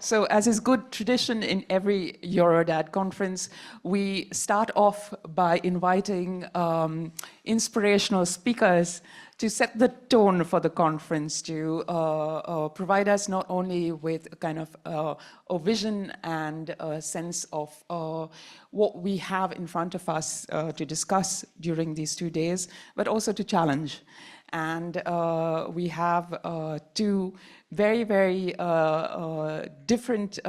So as is good tradition in every Eurodad conference, we start off by inviting inspirational speakers to set the tone for the conference, to provide us not only with a kind of a vision and a sense of what we have in front of us to discuss during these 2 days, but also to challenge. And we have two very, very different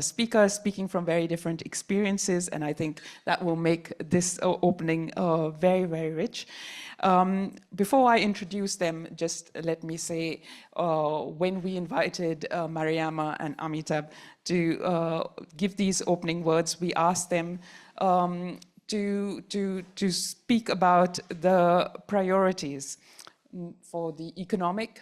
speakers speaking from very different experiences, and I think that will make this opening very, very rich. Before I introduce them, just let me say, when we invited Mariama and Amitabh to give these opening words, we asked them to speak about the priorities for the economic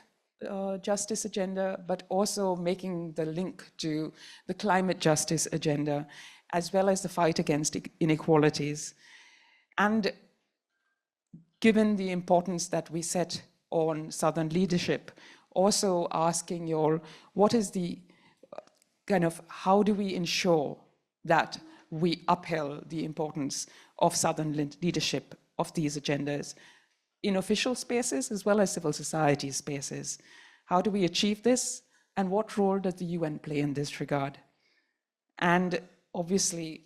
justice agenda, but also making the link to the climate justice agenda, as well as the fight against inequalities. And given the importance that we set on Southern leadership, also asking you all, what is the kind of, how do we ensure that we upheld the importance of Southern leadership of these agendas in official spaces as well as civil society spaces? How do we achieve this? And what role does the UN play in this regard? And obviously,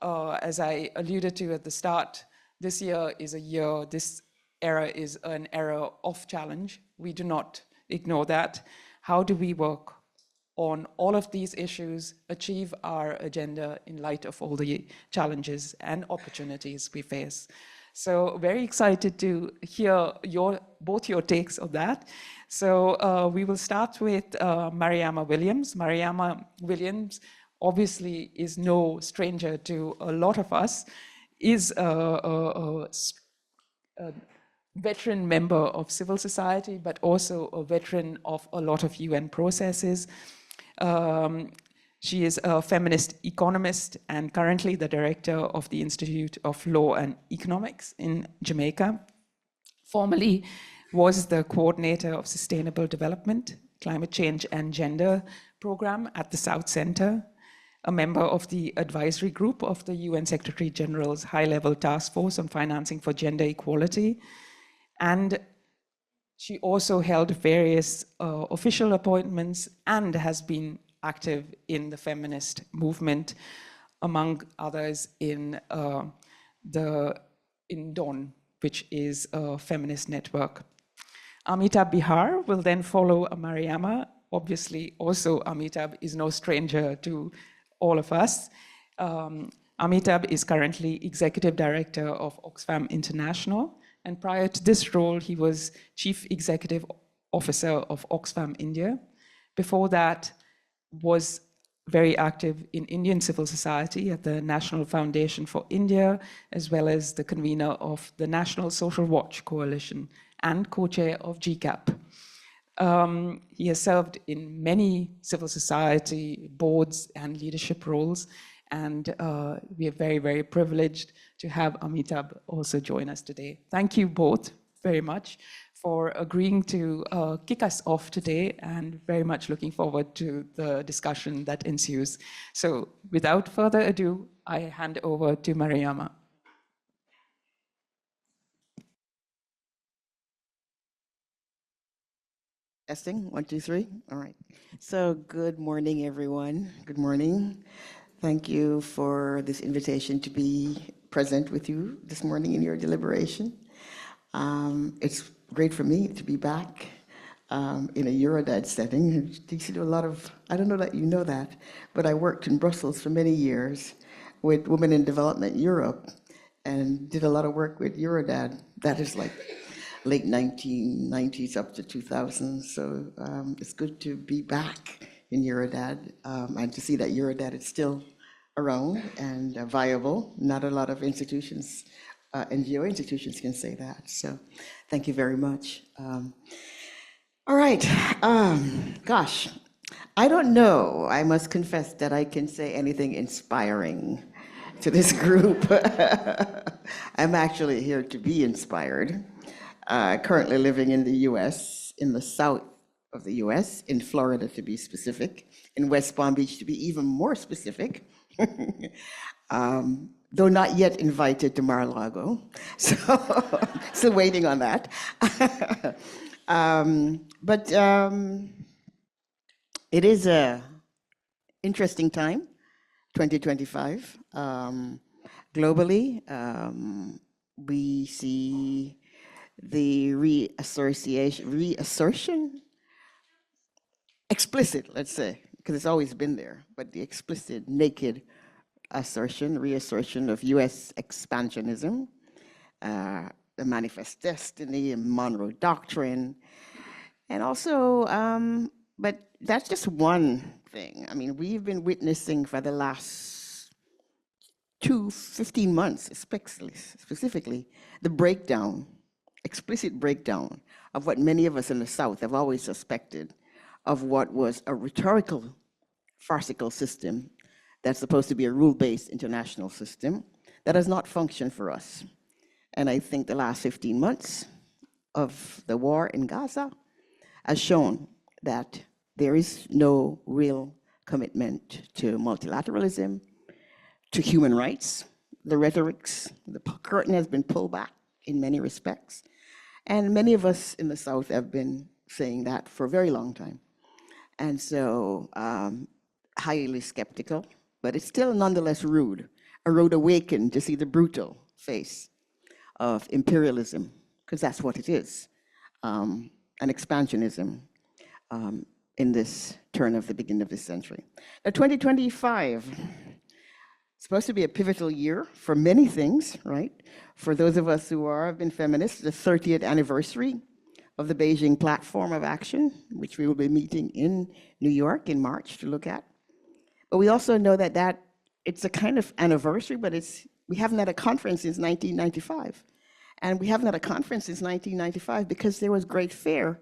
as I alluded to at the start, this year is a year, this era is an era of challenge. We do not ignore that. How do we work on all of these issues, achieve our agenda in light of all the challenges and opportunities we face? So very excited to hear both your takes on that. So we will start with Mariama Williams. Mariama Williams obviously is no stranger to a lot of us, is a veteran member of civil society, but also a veteran of a lot of UN processes. She is a feminist economist and currently the director of the Institute of Law and Economics in Jamaica. Formerly was the coordinator of sustainable development, climate change and gender program at the South Center, a member of the advisory group of the UN Secretary General's high-level task force on financing for gender equality. And she also held various official appointments and has been active in the feminist movement, among others in DAWN, which is a feminist network. Amitabh Behar will then follow Mariama. Obviously, also Amitabh is no stranger to all of us. Amitabh is currently executive director of Oxfam International, and prior to this role, he was chief executive officer of Oxfam India. Before that, was very active in Indian civil society at the National Foundation for India, as well as the convener of the National Social Watch Coalition and co-chair of GCAP. He has served in many civil society boards and leadership roles, and we are very, very privileged to have Amitabh also join us today. Thank you both very much for agreeing to kick us off today, and very much looking forward to the discussion that ensues. So without further ado, I hand over to Mariama. Testing, 1, 2, 3. All right. So good morning, everyone. Good morning. Thank you for this invitation to be present with you this morning in your deliberation. It's great for me to be back in a Eurodad setting. DC do a lot of, I don't know that you know that, but I worked in Brussels for many years with Women in Development Europe and did a lot of work with Eurodad. That is like late 1990s up to 2000. So it's good to be back in Eurodad and to see that Eurodad is still around and viable. Not a lot of institutions, NGO institutions can say that. So thank you very much. All right, gosh, I don't know. I must confess that I can say anything inspiring to this group. I'm actually here to be inspired. Currently living in the US, in the of the US, in Florida to be specific, in West Palm Beach to be even more specific, though not yet invited to Mar-a-Lago. So still waiting on that. But it is a interesting time, 2025. Globally, we see the reassertion, explicit, let's say, because it's always been there, but the explicit, naked reassertion of US expansionism, the Manifest Destiny and Monroe Doctrine, and also, but that's just one thing. I mean, we've been witnessing for the last 15 months, specifically, the breakdown, explicit breakdown of what many of us in the South have always suspected of what was a rhetorical, farcical system that's supposed to be a rule-based international system that has not functioned for us. And I think the last 15 months of the war in Gaza has shown that there is no real commitment to multilateralism, to human rights. The rhetorics, the curtain has been pulled back in many respects. And many of us in the South have been saying that for a very long time. And so highly skeptical, but it's still nonetheless rude, a rude awakened to see the brutal face of imperialism, because that's what it is, an expansionism in this turn of the beginning of this century. Now, 2025, supposed to be a pivotal year for many things, right? For those of us who have been feminists, the 30th anniversary of the Beijing Platform of Action, which we will be meeting in New York in March to look at. But we also know that it's a kind of anniversary, but we haven't had a conference since 1995. And we haven't had a conference since 1995 because there was great fear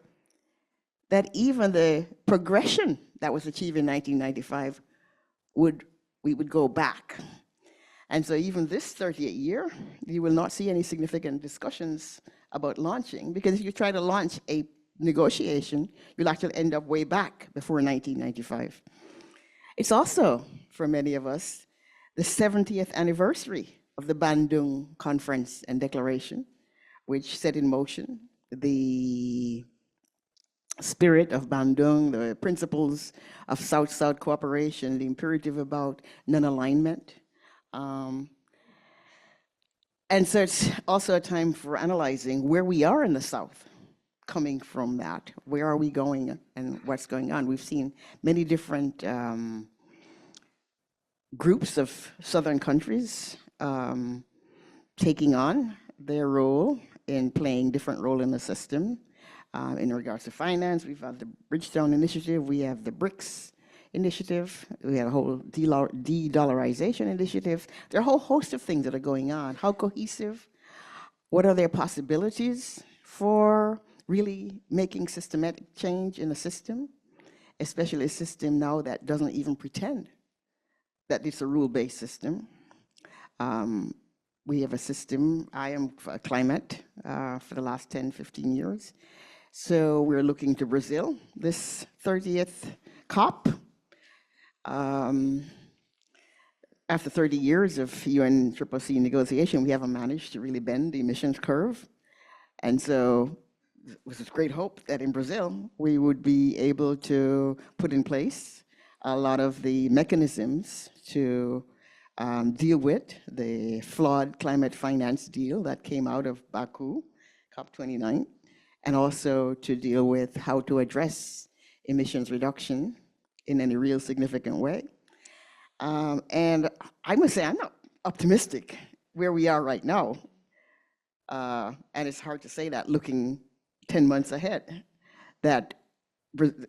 that even the progression that was achieved in 1995 we would go back. And so even this 30th year, you will not see any significant discussions about launching, because if you try to launch a negotiation, you'll actually end up way back before 1995. It's also, for many of us, the 70th anniversary of the Bandung Conference and Declaration, which set in motion the spirit of Bandung, the principles of South-South cooperation, the imperative about non-alignment. And so it's also a time for analyzing where we are in the South, coming from that. Where are we going and what's going on? We've seen many different groups of Southern countries taking on their role in playing different role in the system. In regards to finance, we've had the Bridgestone Initiative, we have the BRICS Initiative, we have a whole de-dollarization initiative. There are a whole host of things that are going on. How cohesive? What are their possibilities for really making systematic change in the system, especially a system now that doesn't even pretend that it's a rule-based system? We have a system, I am for climate for the last 10, 15 years. So we're looking to Brazil, this 30th COP. After 30 years of UNCCC negotiation, we haven't managed to really bend the emissions curve. And so it was with great hope that in Brazil, we would be able to put in place a lot of the mechanisms to deal with the flawed climate finance deal that came out of Baku, COP29, and also to deal with how to address emissions reduction in any real significant way. And I must say, I'm not optimistic where we are right now. And it's hard to say that looking 10 months ahead, that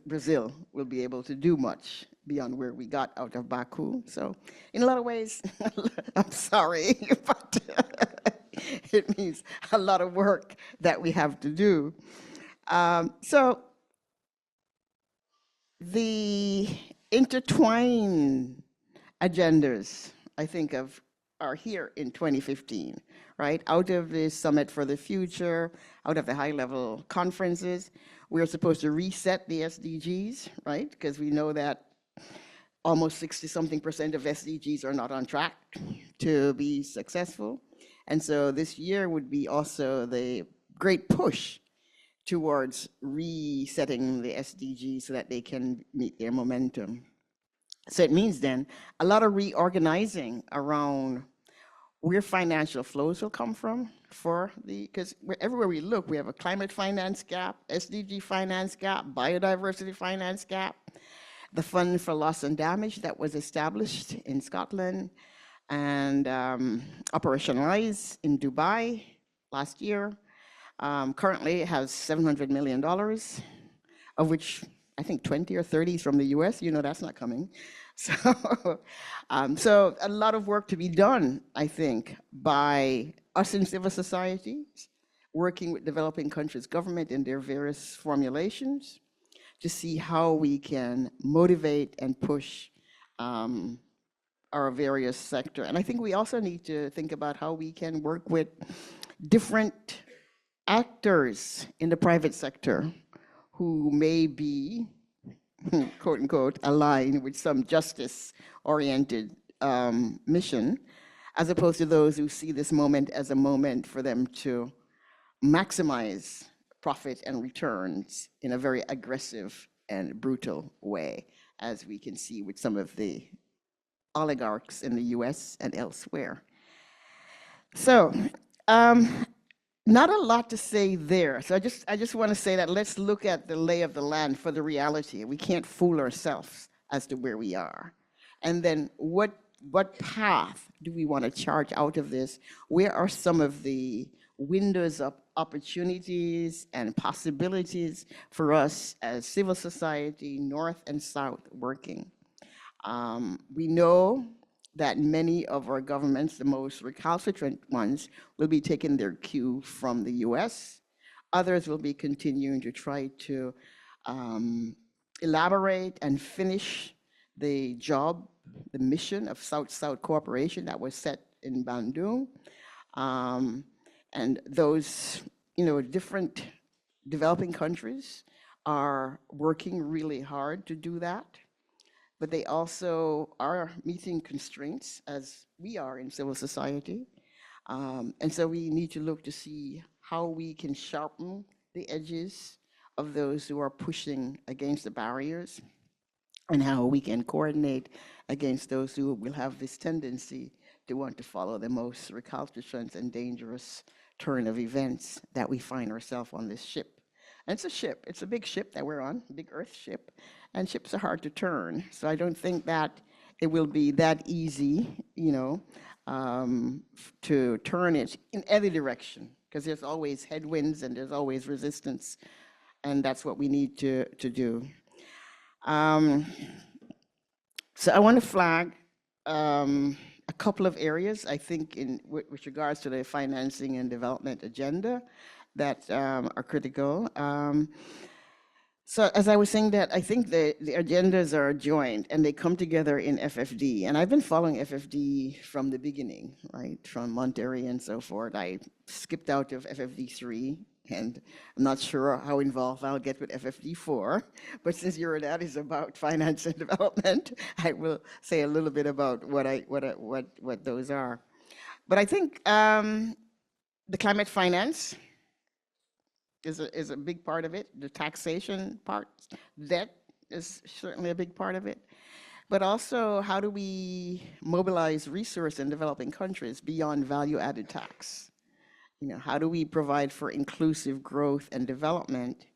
Brazil will be able to do much beyond where we got out of Baku. So in a lot of ways, I'm sorry, but it means a lot of work that we have to do. So the intertwined agendas, I think, are here in 2015, right? Out of the Summit for the Future, out of the high-level conferences, We're supposed to reset the SDGs, right? Because we know that almost 60-something% of SDGs are not on track to be successful. And so this year would be also the great push towards resetting the SDGs so that they can meet their momentum. So it means then a lot of reorganizing around where financial flows will come from because everywhere we look, we have a climate finance gap, SDG finance gap, biodiversity finance gap, the fund for loss and damage that was established in Scotland and operationalized in Dubai last year. Currently it has $700 million, of which I think 20 or 30 is from the US. You know that's not coming. So, so a lot of work to be done, I think, by us in civil society, working with developing countries' government in their various formulations to see how we can motivate and push our various sector. And I think we also need to think about how we can work with different actors in the private sector who may be, quote unquote, aligned with some justice-oriented mission, as opposed to those who see this moment as a moment for them to maximize profit and returns in a very aggressive and brutal way, as we can see with some of the oligarchs in the US and elsewhere. So, not a lot to say there. So I just want to say that let's look at the lay of the land for the reality. We can't fool ourselves as to where we are. And then what path do we want to charge out of this? Where are some of the windows of opportunities and possibilities for us as civil society, North and South, working? We know that many of our governments, the most recalcitrant ones, will be taking their cue from the US. Others will be continuing to try to elaborate and finish the job, the mission of South-South cooperation that was set in Bandung. And those, different developing countries are working really hard to do that. But they also are meeting constraints as we are in civil society. And so we need to look to see how we can sharpen the edges of those who are pushing against the barriers and how we can coordinate against those who will have this tendency to want to follow the most recalcitrant and dangerous turn of events that we find ourselves on this ship. And it's a ship, it's a big ship that we're on, a big Earth ship, and ships are hard to turn. So I don't think that it will be that easy, to turn it in any direction, because there's always headwinds and there's always resistance, and that's what we need to do. So I want to flag a couple of areas, I think, with regards to the financing and development agenda that are critical. So as I was saying that, I think the agendas are joined and they come together in FFD. And I've been following FFD from the beginning, right? From Monterey and so forth. I skipped out of FFD3 and I'm not sure how involved I'll get with FFD4. But since Eurodad is about finance and development, I will say a little bit about what those are. But I think the climate finance is a big part of it. The taxation part, debt is certainly a big part of it. But also, how do we mobilize resource in developing countries beyond value-added tax? How do we provide for inclusive growth and development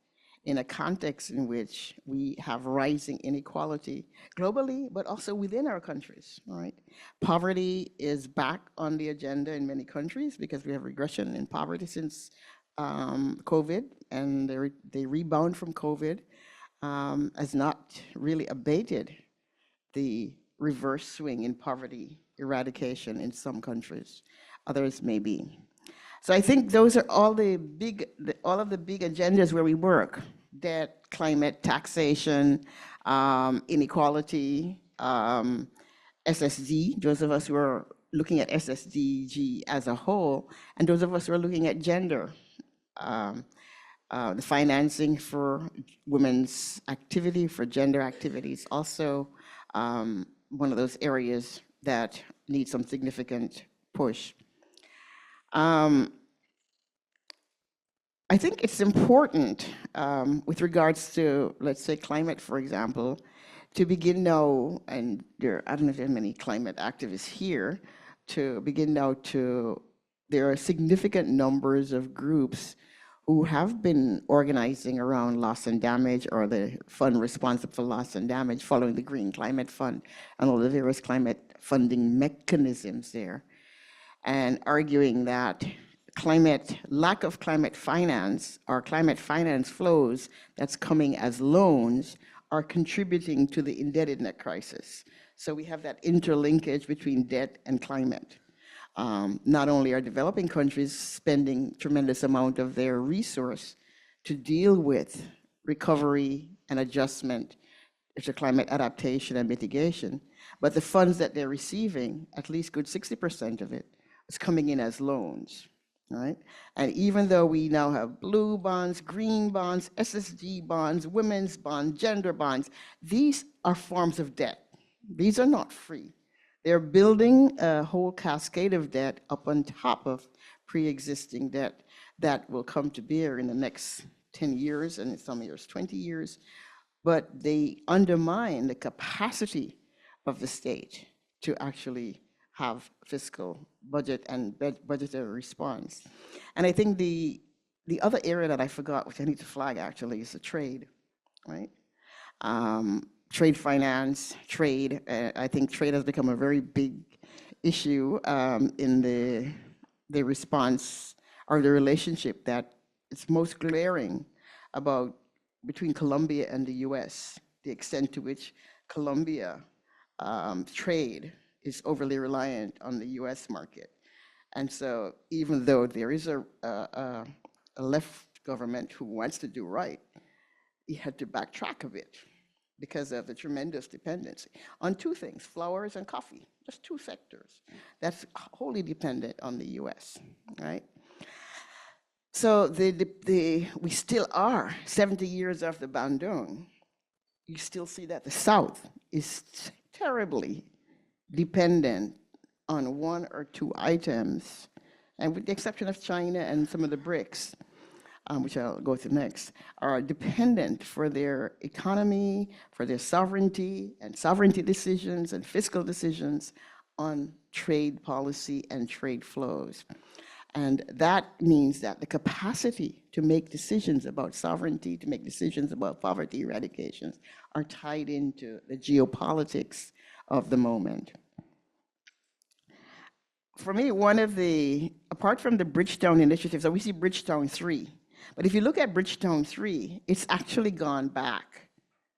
in a context in which we have rising inequality globally, but also within our countries, right? Poverty is back on the agenda in many countries because we have regression in poverty since COVID, and they rebound from COVID, has not really abated the reverse swing in poverty eradication in some countries. Others may be. So I think those are all of the big agendas where we work: debt, climate, taxation, inequality, SSD, those of us who are looking at SSDG as a whole, and those of us who are looking at gender. The financing for women's activity, for gender activities, also one of those areas that need some significant push. I think it's important with regards to, let's say, climate, for example, to begin now, and I don't know if there are many climate activists here, to begin now there are significant numbers of groups who have been organizing around loss and damage, or the fund responsible for loss and damage, following the Green Climate Fund and all the various climate funding mechanisms there, and arguing that lack of climate finance, or climate finance flows that's coming as loans, are contributing to the indebtedness crisis. So we have that interlinkage between debt and climate. Not only are developing countries spending tremendous amount of their resource to deal with recovery and adjustment to climate adaptation and mitigation, but the funds that they're receiving, at least good 60% of it, is coming in as loans, right? And even though we now have blue bonds, green bonds, SSG bonds, women's bonds, gender bonds, these are forms of debt. These are not free. They're building a whole cascade of debt up on top of pre-existing debt that will come to bear in the next 10 years, and in some years 20 years, but they undermine the capacity of the state to actually have fiscal budget and budgetary response. And I think the other area that I forgot, which I need to flag actually, is the trade, right? Trade finance, trade. I think trade has become a very big issue in the response, or the relationship that is most glaring about between Colombia and the US, the extent to which Colombia trade is overly reliant on the US market. And so even though there is a left government who wants to do right, he had to backtrack a bit because of the tremendous dependency on two things, flowers and coffee, just two sectors that's wholly dependent on the US, right? So we still are, 70 years after Bandung, you still see that the South is terribly dependent on one or two items, and with the exception of China and some of the BRICS, which I'll go to next, are dependent for their economy, for their sovereignty, and sovereignty decisions and fiscal decisions on trade policy and trade flows. And that means that the capacity to make decisions about sovereignty, to make decisions about poverty eradications, are tied into the geopolitics of the moment. For me, apart from the Bridgetown initiatives, so we see Bridgetown 3, but if you look at Bridgetown 3, it's actually gone back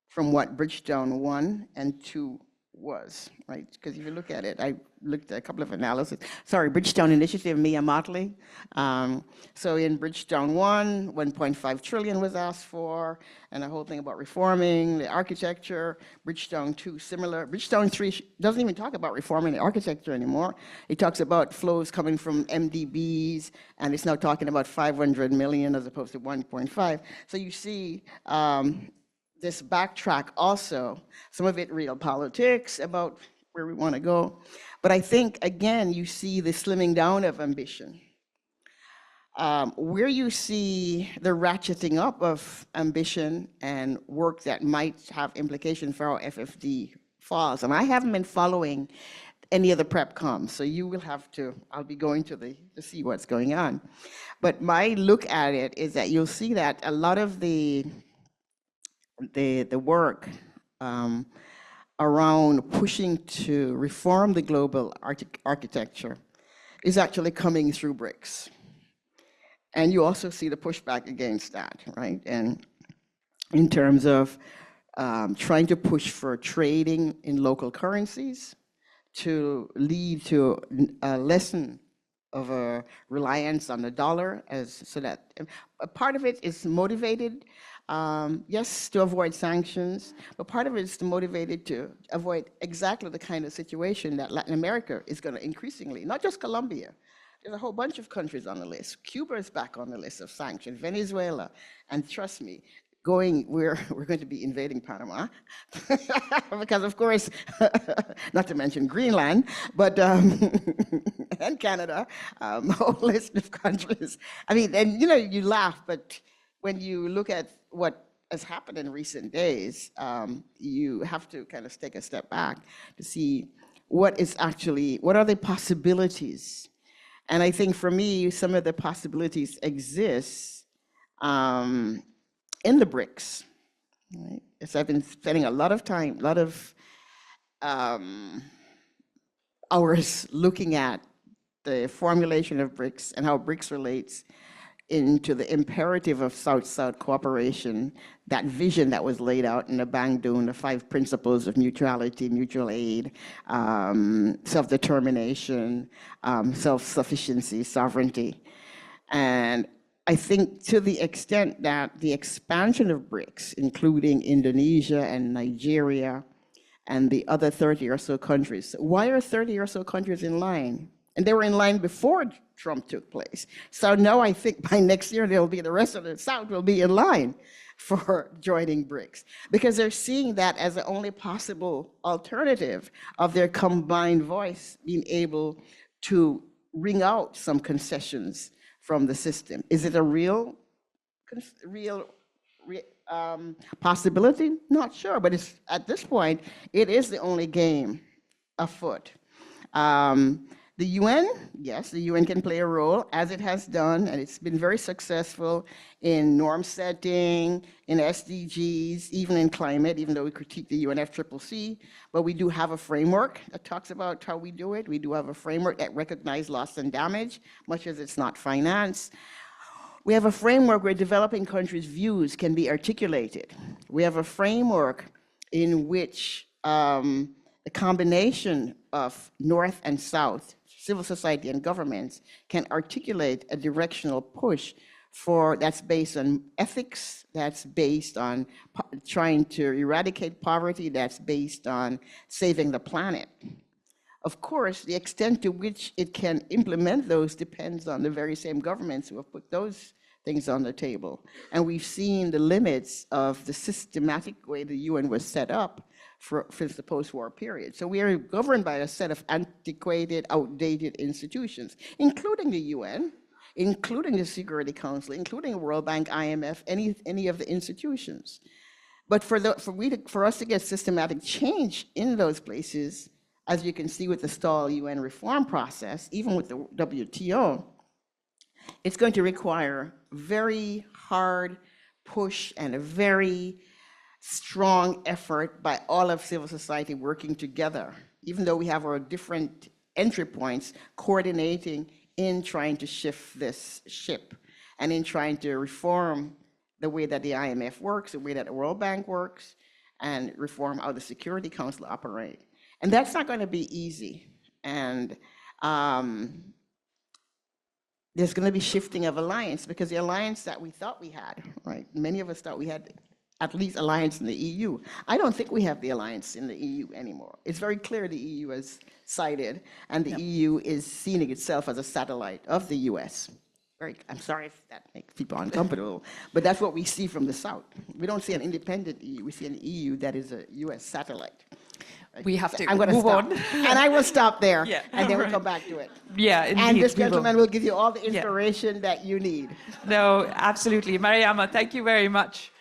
from what Bridgetown 1 and 2 was, right? Because if you look at it, I looked at a couple of analyses. Sorry, Bridgetown Initiative, Mia Motley. So in Bridgetown 1, 1.5 trillion was asked for, and a whole thing about reforming the architecture. Bridgetown 2, similar. Bridgetown 3 doesn't even talk about reforming the architecture anymore. It talks about flows coming from MDBs, and it's now talking about 500 million as opposed to 1.5. So you see, this backtrack also, some of it real politics about where we want to go. But I think, again, you see the slimming down of ambition. Where you see the ratcheting up of ambition and work that might have implications for our FFD falls. And I haven't been following any of the prep comms, so you will have to, I'll be going to see what's going on. But my look at it is that you'll see that a lot of the work around pushing to reform the global architecture is actually coming through BRICS. And you also see the pushback against that, right? And in terms of trying to push for trading in local currencies to lead to a lesson of a reliance on the dollar, so that a part of it is motivated, yes, to avoid sanctions, but part of it is motivated to avoid exactly the kind of situation that Latin America is going to increasingly, not just Colombia, There's a whole bunch of countries on the list. Cuba is back on the list of sanctions, Venezuela, and trust me, we're going to be invading Panama, because of course, not to mention Greenland, but and Canada, a whole list of countries. I mean, and you laugh, but when you look at what has happened in recent days, you have to kind of take a step back to see what are the possibilities. And I think for me, some of the possibilities exist in the BRICS. Right? So I've been spending a lot of time, a lot of hours looking at the formulation of BRICS and how BRICS relates into the imperative of South-South cooperation, that vision that was laid out in the Bandung, the 5 principles of mutuality, mutual aid, self-determination, self-sufficiency, sovereignty. And I think to the extent that the expansion of BRICS, including Indonesia and Nigeria and the other 30 or so countries, why are 30 or so countries in line? And they were in line before Trump took place. So now I think by next year, the rest of the South will be in line for joining BRICS, because they're seeing that as the only possible alternative of their combined voice being able to wring out some concessions from the system. Is it a real possibility? Not sure, but at this point, it is the only game afoot. The UN, yes, the UN can play a role, as it has done, and it's been very successful in norm setting, in SDGs, even in climate, even though we critique the UNFCCC, but we do have a framework that talks about how we do it. We do have a framework that recognizes loss and damage, much as it's not finance. We have a framework where developing countries' views can be articulated. We have a framework in which the combination of North and South, civil society and governments, can articulate a directional push that's based on ethics, that's based on trying to eradicate poverty, that's based on saving the planet. Of course, the extent to which it can implement those depends on the very same governments who have put those things on the table. And we've seen the limits of the systematic way the UN was set up since the post-war period. So we are governed by a set of antiquated, outdated institutions, including the UN, including the Security Council, including World Bank, IMF, any of the institutions. But for us to get systematic change in those places, as you can see with the stalled UN reform process, even with the WTO, it's going to require very hard push and a very strong effort by all of civil society working together, even though we have our different entry points, coordinating in trying to shift this ship and in trying to reform the way that the IMF works, the way that the World Bank works, and reform how the Security Council operate. And that's not going to be easy. And there's going to be shifting of alliance, because the alliance that we thought we had, right? Many of us thought we had at least alliance in the EU. I don't think we have the alliance in the EU anymore. It's very clear the EU has sided, and the EU is seeing itself as a satellite of the US. I'm sorry if that makes people uncomfortable, but that's what we see from the South. We don't see an independent EU, we see an EU that is a US satellite. We have to move on. And I will stop there, yeah, and then we'll come back to it. Yeah, indeed, and this gentleman will give you all the inspiration that you need. No, absolutely. Mariama, thank you very much.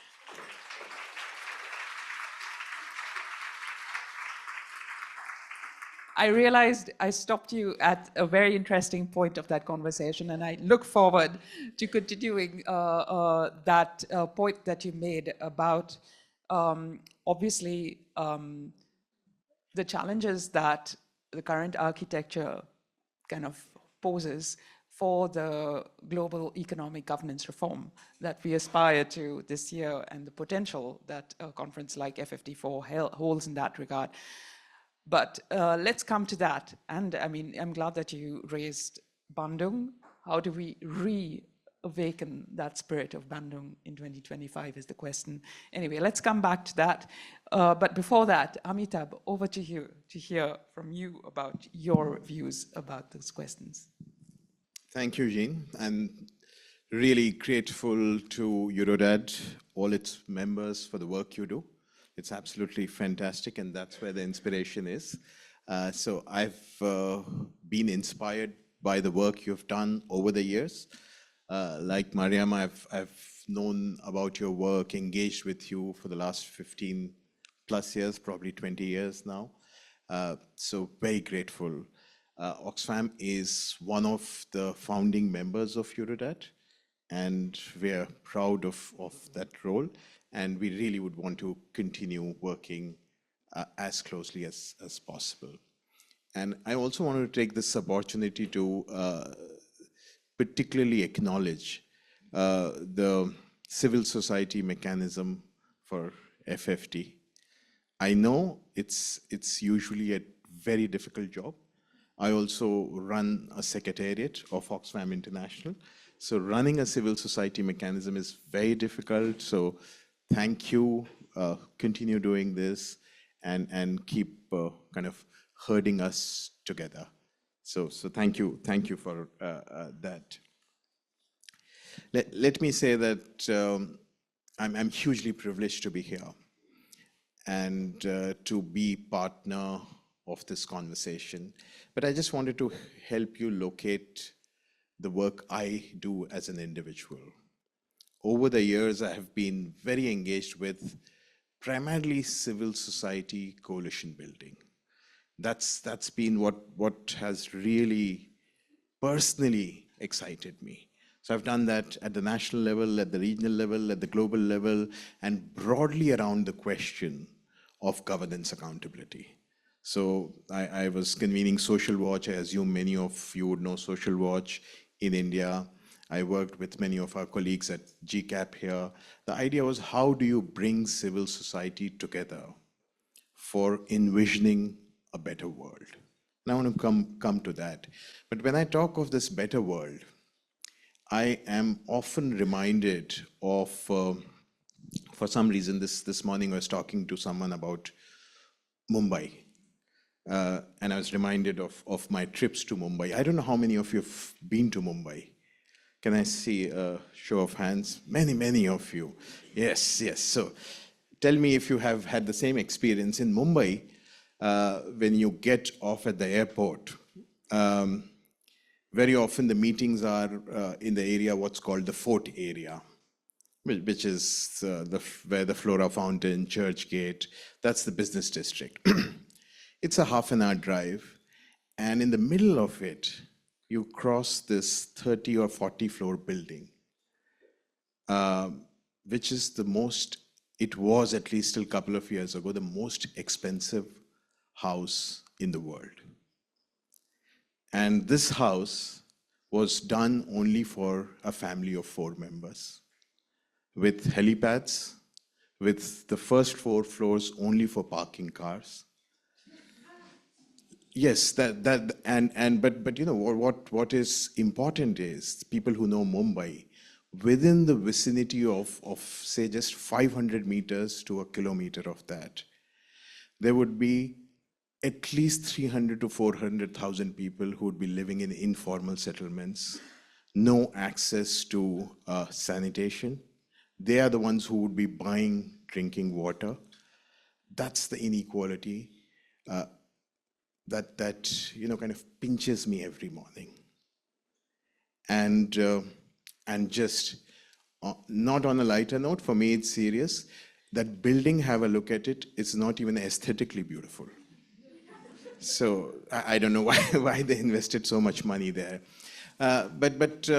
I realized I stopped you at a very interesting point of that conversation, and I look forward to continuing that point that you made about, obviously, the challenges that the current architecture kind of poses for the global economic governance reform that we aspire to this year, and the potential that a conference like F54 holds in that regard. But let's come to that. And I mean, I'm glad that you raised Bandung. How do we reawaken that spirit of Bandung in 2025 is the question. Anyway, let's come back to that. But before that, Amitabh, over to you to hear from you about your views about those questions. Thank you, Jean. I'm really grateful to Eurodad, all its members for the work you do. It's absolutely fantastic, and that's where the inspiration is. So I've been inspired by the work you've done over the years. Like Mariama, I've known about your work, engaged with you for the last 15 plus years, probably 20 years now. So very grateful. Oxfam is one of the founding members of Eurodad, and we're proud of that role. And we really would want to continue working as closely as possible. And I also want to take this opportunity to particularly acknowledge the civil society mechanism for FFT. I know it's usually a very difficult job. I also run a secretariat of Oxfam International. So running a civil society mechanism is very difficult. So thank you, continue doing this and keep kind of herding us together. So thank you for that. Let me say that I'm hugely privileged to be here and to be partner of this conversation. But I just wanted to help you locate the work I do as an individual. Over the years, I have been very engaged with primarily civil society coalition building. That's been what has really personally excited me. So I've done that at the national level, at the regional level, at the global level, and broadly around the question of governance accountability. So I was convening Social Watch. I assume many of you would know Social Watch in India. I worked with many of our colleagues at GCAP here. The idea was, how do you bring civil society together for envisioning a better world? And I want to come to that. But when I talk of this better world, I am often reminded of, for some reason, this morning I was talking to someone about Mumbai. And I was reminded of my trips to Mumbai. I don't know how many of you have been to Mumbai. Can I see a show of hands? Many of you. Yes. So tell me if you have had the same experience in Mumbai. When you get off at the airport, very often the meetings are in the area what's called the Fort area, which is where the Flora Fountain, Church Gate, that's the business district. It's a half-an-hour drive, and in the middle of it, you cross this 30 or 40 floor building, which is it was at least a couple of years ago, the most expensive house in the world. And this house was done only for a family of 4 members, with helipads, with the first 4 floors only for parking cars. Yes, but you know what is important is people who know Mumbai, within the vicinity of say just 500 meters to a kilometer of that, there would be at least 300 to 400,000 people who would be living in informal settlements, no access to sanitation. They are the ones who would be buying drinking water. That's the inequality that you know kind of pinches me every morning. And just not on a lighter note, for me it's serious. That building, have a look at it. It's not even aesthetically beautiful. So I don't know why they invested so much money there. But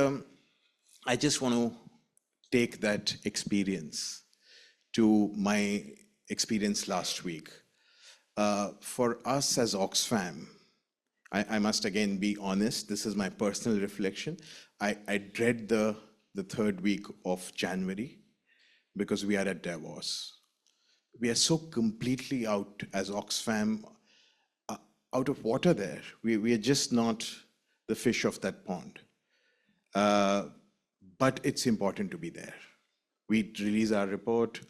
I just want to take that experience to my experience last week. For us as Oxfam, I must again be honest, this is my personal reflection. I dread the 3rd week of January because we are at Davos. We are so completely out as Oxfam, out of water there. We are just not the fish of that pond. But it's important to be there. We release our report.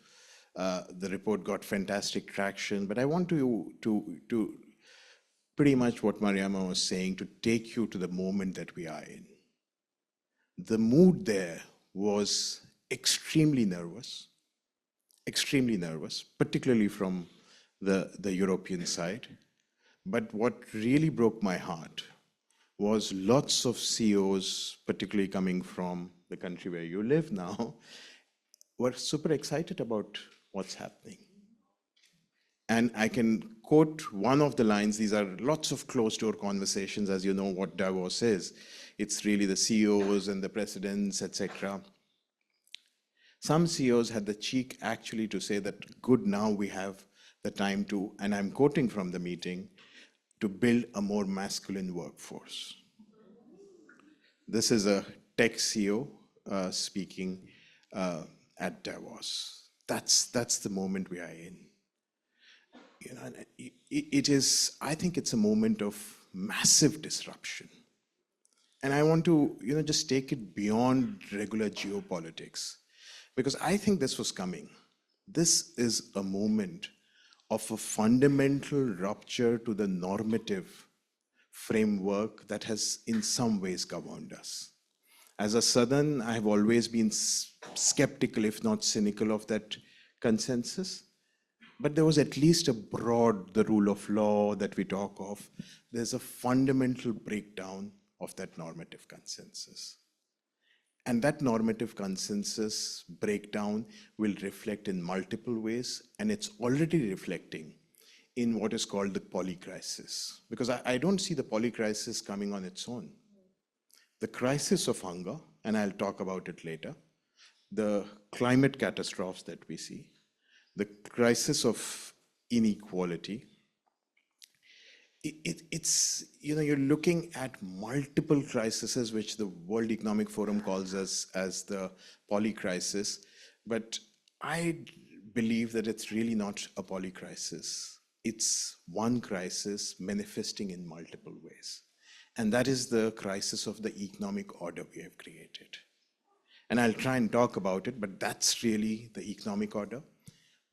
The report got fantastic traction, but I want to pretty much what Mariama was saying, to take you to the moment that we are in. the mood there was extremely nervous, particularly from the European side. But what really broke my heart was lots of CEOs, particularly coming from the country where you live now, were super excited about what's happening. And I can quote one of the lines. These are lots of closed-door conversations, as you know what Davos is. It's really the CEOs and the presidents, etc. Some CEOs had the cheek actually to say that, good, now we have the time to, and I'm quoting from the meeting, to build a more masculine workforce. This is a tech CEO speaking at Davos. That's the moment we are in. You know, it is, I think it's a moment of massive disruption. And I want to, just take it beyond regular geopolitics, because I think this was coming. This is a moment of a fundamental rupture to the normative framework that has in some ways governed us. As a Southern, I have always been skeptical, if not cynical, of that consensus. But there was at least a broad, the rule of law that we talk of. There's a fundamental breakdown of that normative consensus. And that normative consensus breakdown will reflect in multiple ways, and it's already reflecting in what is called the polycrisis. Because I don't see the polycrisis coming on its own. The crisis of hunger, and I'll talk about it later, the climate catastrophes that we see, the crisis of inequality, it's, you're looking at multiple crises, which the World Economic Forum calls as the polycrisis. But I believe that it's really not a polycrisis. It's one crisis manifesting in multiple ways. And that is the crisis of the economic order we have created. And I'll try and talk about it, but that's really the economic order.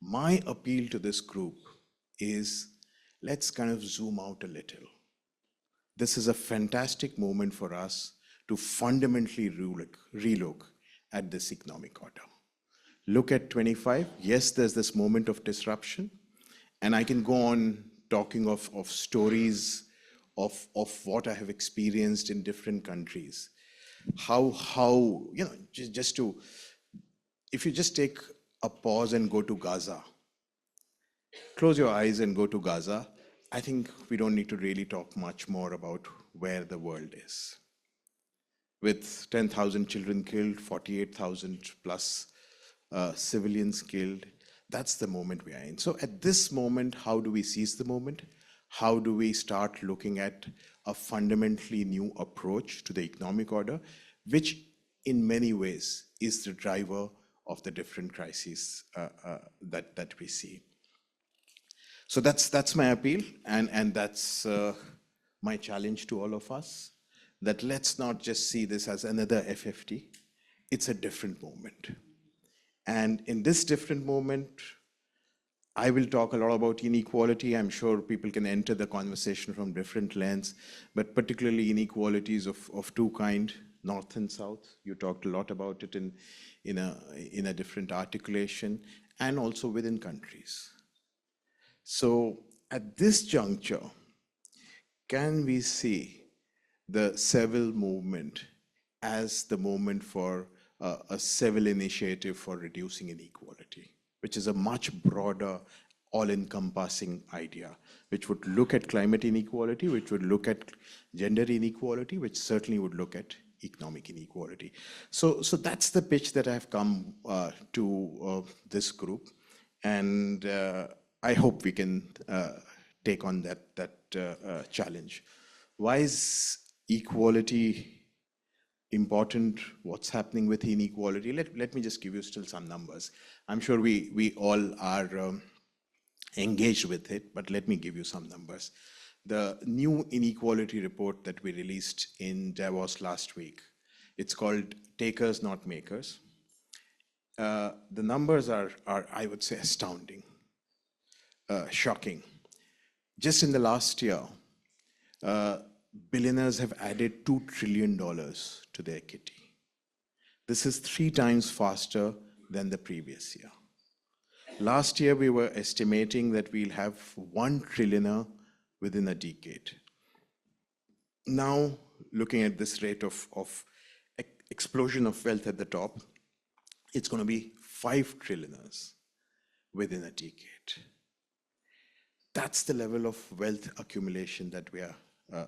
My appeal to this group is, let's kind of zoom out a little. This is a fantastic moment for us to fundamentally relook at this economic order. Look at 25. Yes, there's this moment of disruption. And I can go on talking of stories of what I have experienced in different countries. How just to, if you just take a pause and go to Gaza, close your eyes and go to Gaza, I think we don't need to really talk much more about where the world is. With 10,000 children killed, 48,000 plus civilians killed, that's the moment we are in. So at this moment, how do we seize the moment? How do we start looking at a fundamentally new approach to the economic order, which in many ways is the driver of the different crises that we see? So that's my appeal, and that's my challenge to all of us, that let's not just see this as another FFT. It's a different moment. And in this different moment, I will talk a lot about inequality. I'm sure people can enter the conversation from different lenses, but particularly inequalities of two kinds, North and South. You talked a lot about it in a different articulation, and also within countries. So at this juncture, can we see the civil movement as the moment for a civil initiative for reducing inequality, which is a much broader, all-encompassing idea, which would look at climate inequality, which would look at gender inequality, which certainly would look at economic inequality. So that's the pitch that I've come to this group, and I hope we can take on that challenge. Why is equality important? What's happening with inequality? Let me just give you still some numbers. I'm sure we all are engaged with it, but let me give you some numbers. The new inequality report that we released in Davos last week, it's called Takers Not Makers. The numbers are, I would say, astounding, shocking. Just in the last year, billionaires have added $2 trillion to their kitty. This is 3 times faster than the previous year. Last year, we were estimating that we'll have 1 trillionaire within a decade. Now, looking at this rate of explosion of wealth at the top, it's going to be 5 trillionaires within a decade. That's the level of wealth accumulation that we are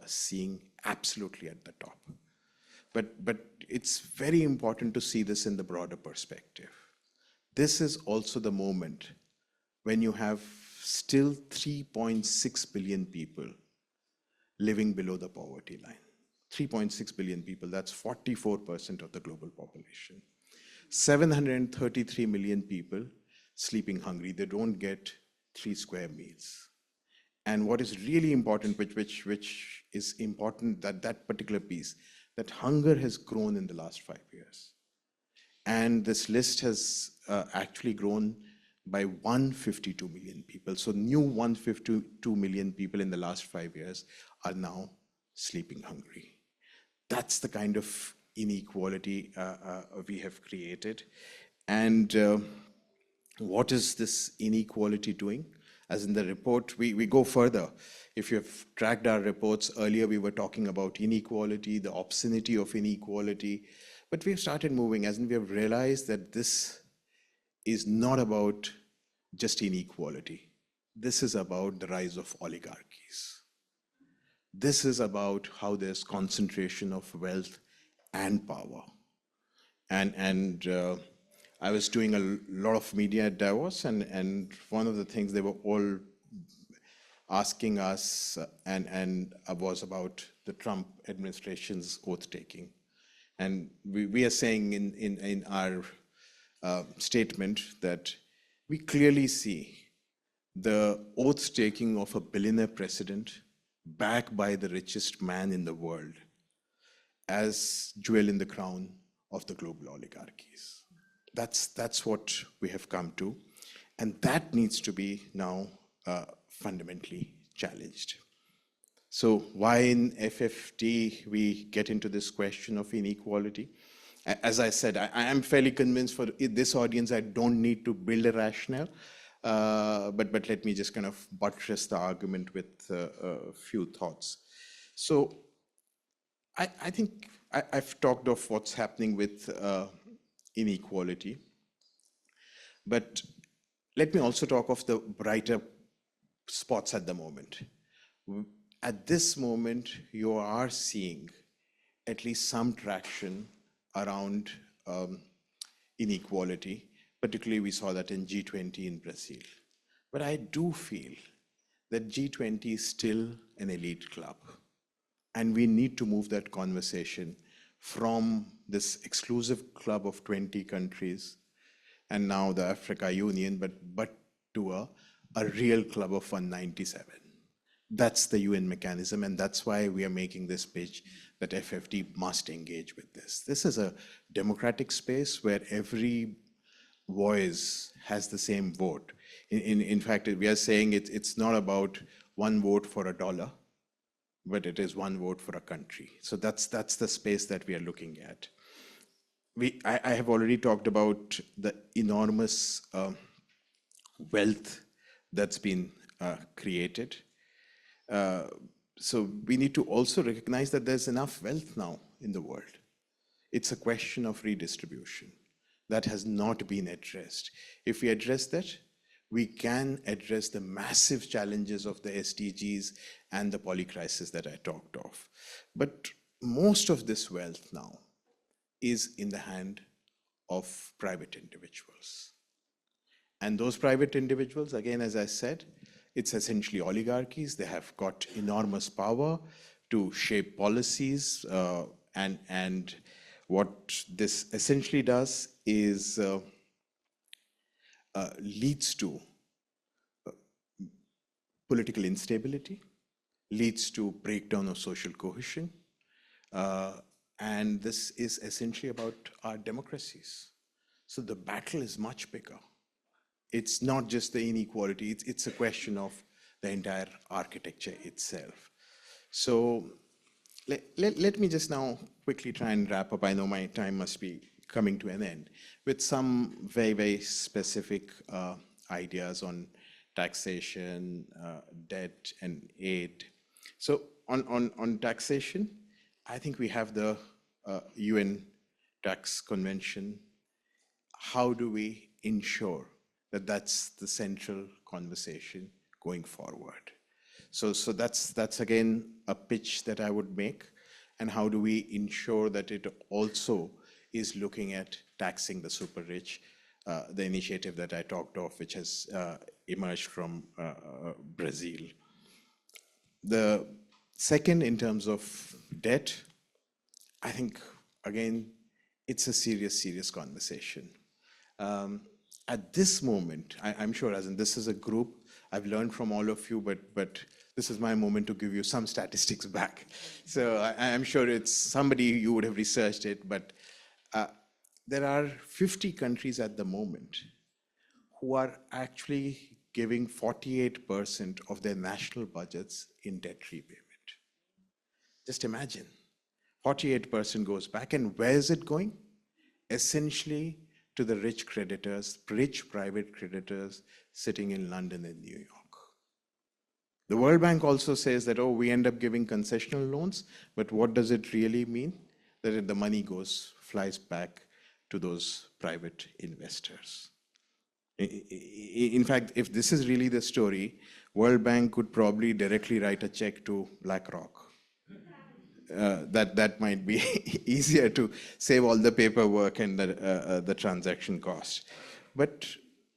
seeing absolutely at the top. But it's very important to see this in the broader perspective. This is also the moment when you have still 3.6 billion people living below the poverty line. 3.6 billion people, that's 44% of the global population. 733 million people sleeping hungry. They don't get 3 square meals. And what is really important, which is important, that particular piece, that hunger has grown in the last 5 years. And this list has actually grown by 152 million people. So new 152 million people in the last 5 years are now sleeping hungry. That's the kind of inequality we have created. And what is this inequality doing? As in the report, we go further. If you have tracked our reports earlier, we were talking about inequality, the obscenity of inequality. But we've started moving, as in we have realized that this is not about just inequality. This is about the rise of oligarchies. This is about how there's concentration of wealth and power. And I was doing a lot of media at Davos, and one of the things they were all asking us and was about the Trump administration's oath-taking. And we are saying in our statement that we clearly see the oath-taking of a billionaire president backed by the richest man in the world as jewel in the crown of the global oligarchies. That's what we have come to, and that needs to be now fundamentally challenged. So why in FFT we get into this question of inequality? As I said, I am fairly convinced for this audience I don't need to build a rationale, but let me just kind of buttress the argument with a few thoughts. So I think I've talked of what's happening with inequality, but let me also talk of the brighter spots at the moment. At this moment, you are seeing at least some traction around inequality. Particularly, we saw that in G20 in Brazil. But I do feel that G20 is still an elite club. And we need to move that conversation from this exclusive club of 20 countries and now the Africa Union, but to a real club of 197. That's the UN mechanism, and that's why we are making this pitch that FFT must engage with this. This is a democratic space where every voice has the same vote. In fact, we are saying it's not about one vote for a dollar, but it is one vote for a country. So that's the space that we are looking at. I have already talked about the enormous wealth that's been created. So we need to also recognize that there's enough wealth now in the world. It's a question of redistribution that has not been addressed. If we address that, we can address the massive challenges of the SDGs and the polycrisis that I talked of. But most of this wealth now is in the hand of private individuals. And those private individuals, again, as I said, it's essentially oligarchies. They have got enormous power to shape policies. And what this essentially does is leads to political instability, leads to breakdown of social cohesion. And this is essentially about our democracies. So the battle is much bigger. It's not just the inequality, it's a question of the entire architecture itself. So let me just now quickly try and wrap up. I know my time must be coming to an end with some very, very specific ideas on taxation, debt, and aid. So on taxation, I think we have the UN Tax Convention. How do we ensure that that's the central conversation going forward? So that's again a pitch that I would make. And how do we ensure that it also is looking at taxing the super rich, the initiative that I talked of, which has emerged from Brazil. The second, in terms of debt, I think, again, it's a serious conversation. At this moment, I'm sure, as in this is a group, I've learned from all of you, but this is my moment to give you some statistics back. So I'm sure it's somebody, you would have researched it, but there are 50 countries at the moment who are actually giving 48% of their national budgets in debt repayment. Just imagine, 48% goes back, and where is it going? Essentially to the rich creditors, rich private creditors sitting in London and New York. The World Bank also says that, oh, we end up giving concessional loans, but what does it really mean? That the money flies back to those private investors. In fact, if this is really the story, World Bank could probably directly write a check to BlackRock. That might be easier to save all the paperwork and the transaction cost. But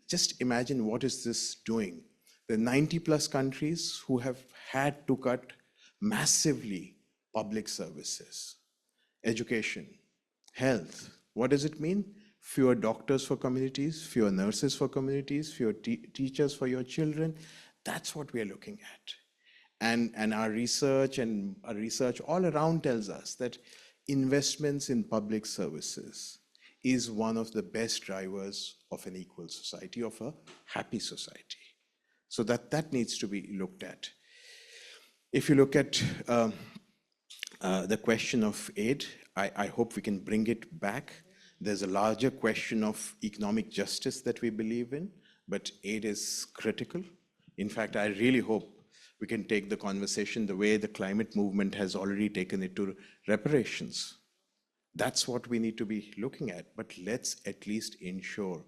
just imagine, what is this doing? The 90+ countries who have had to cut massively public services, education, health. What does it mean? Fewer doctors for communities, fewer nurses for communities, fewer teachers for your children. That's what we are looking at. And our research all around tells us that investments in public services is one of the best drivers of an equal society, of a happy society. So that needs to be looked at. If you look at the question of aid, I hope we can bring it back. There's a larger question of economic justice that we believe in, but aid is critical. In fact, I really hope we can take the conversation the way the climate movement has already taken it to reparations. That's what we need to be looking at, but let's at least ensure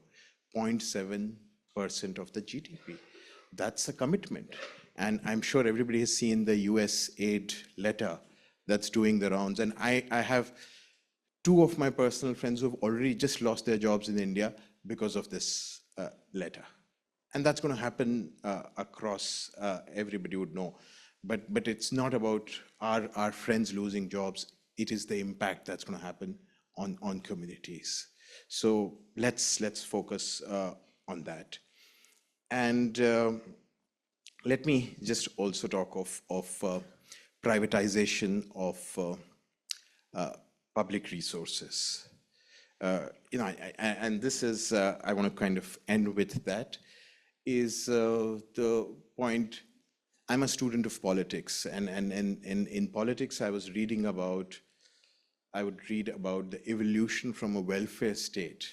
0.7% of the GDP. That's a commitment. And I'm sure everybody has seen the US aid letter that's doing the rounds. And I have two of my personal friends who've already just lost their jobs in India because of this letter. And that's going to happen across, everybody would know. But it's not about our friends losing jobs. It is the impact that's going to happen on communities. So let's focus on that. And let me just also talk of privatization of public resources. And this is, I want to kind of end with that, is the point. I'm a student of politics, and in politics I would read about the evolution from a welfare state,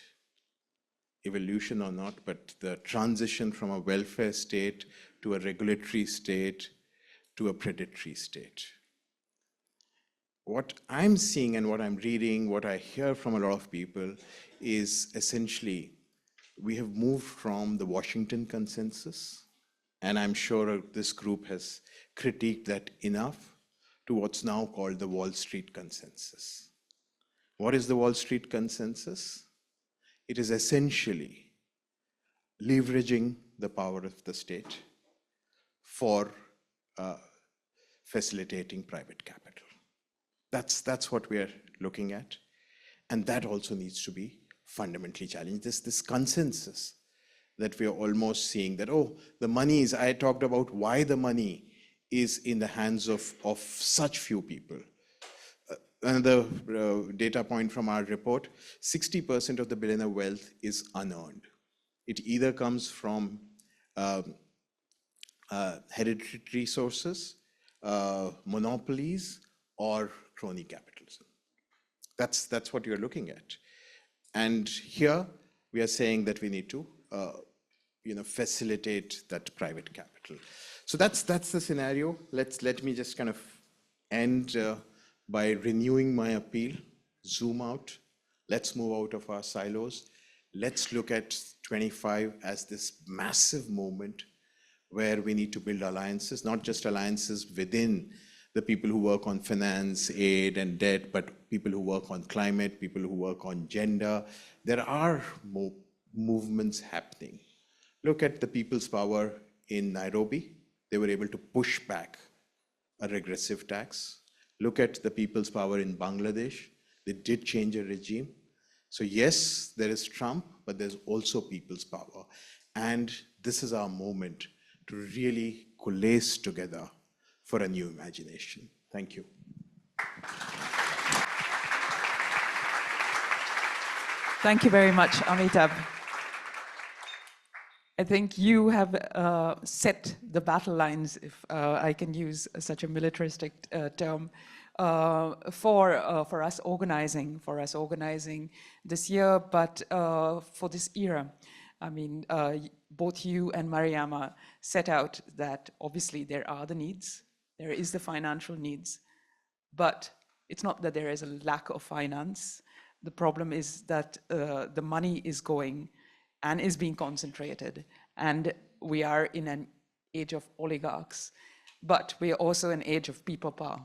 evolution or not, but the transition from a welfare state to a regulatory state to a predatory state. What I'm seeing and what I'm reading, what I hear from a lot of people is essentially we have moved from the Washington consensus, and I'm sure this group has critiqued that enough, to what's now called the Wall Street consensus. What is the Wall Street consensus? It is essentially leveraging the power of the state for facilitating private capital. That's what we are looking at. And that also needs to be fundamentally challenged. This consensus that we are almost seeing that, oh, the money is, I talked about why the money is in the hands of such few people. Another data point from our report, 60% of the billionaire wealth is unearned. It either comes from hereditary sources, monopolies, or crony capitalism. That's what you're looking at. And here we are saying that we need to facilitate that private capital. So that's the scenario. Let me just kind of end by renewing my appeal. Zoom out. Let's move out of our silos. Let's look at 25 as this massive moment where we need to build alliances, not just alliances within the people who work on finance, aid, and debt, but people who work on climate, people who work on gender. There are movements happening. Look at the People's Power in Nairobi. They were able to push back a regressive tax. Look at the People's Power in Bangladesh. They did change a regime. So yes, there is Trump, but there's also People's Power. And this is our moment to really coalesce together for a new imagination. Thank you. Thank you very much, Amitabh. I think you have set the battle lines, if I can use such a militaristic term, for us organizing this year, but for this era. I mean, both you and Mariama set out that obviously there are the needs, there is the financial needs, but it's not that there is a lack of finance. The problem is that the money is going and is being concentrated, and we are in an age of oligarchs, but we are also an age of people power.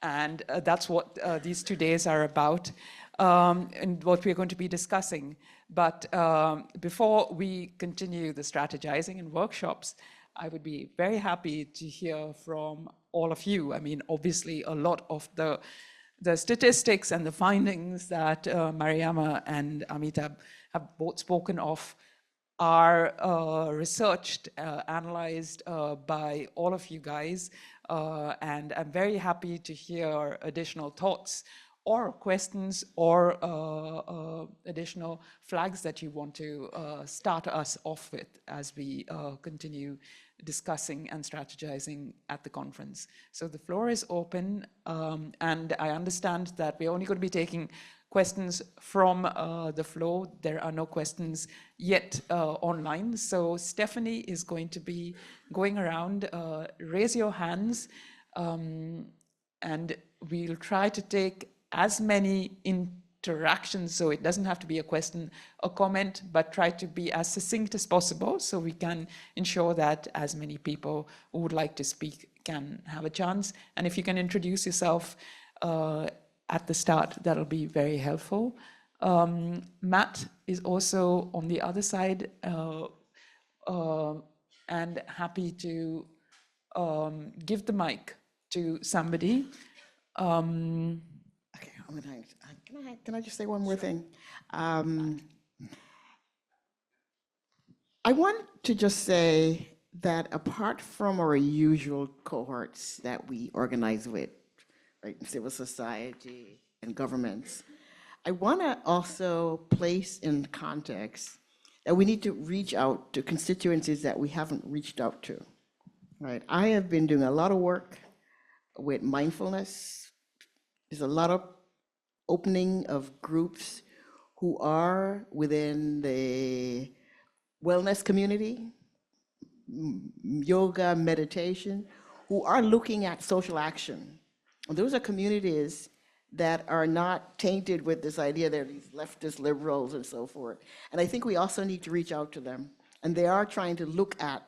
And that's what these 2 days are about, and what we're going to be discussing. But before we continue the strategizing and workshops, I would be very happy to hear from all of you. I mean, obviously, a lot of the statistics and the findings that Mariama and Amitabh have both spoken of are researched, analyzed by all of you guys. And I'm very happy to hear additional thoughts or questions or additional flags that you want to start us off with as we continue discussing and strategizing at the conference. So the floor is open, and I understand that we're only going to be taking questions from the floor. There are no questions yet online. So Stephanie is going to be going around. Raise your hands, and we'll try to take as many interactions, so it doesn't have to be a question or comment, but try to be as succinct as possible so we can ensure that as many people who would like to speak can have a chance. And if you can introduce yourself at the start, that'll be very helpful. Matt is also on the other side and happy to give the mic to somebody. Okay, can I just say one more thing? I want to just say that apart from our usual cohorts that we organize with, right, civil society and governments, I want to also place in context that we need to reach out to constituencies that we haven't reached out to, right? I have been doing a lot of work with mindfulness. There's a lot of opening of groups who are within the wellness community, yoga, meditation, who are looking at social action. And those are communities that are not tainted with this idea they're these leftist liberals and so forth. And I think we also need to reach out to them. And they are trying to look at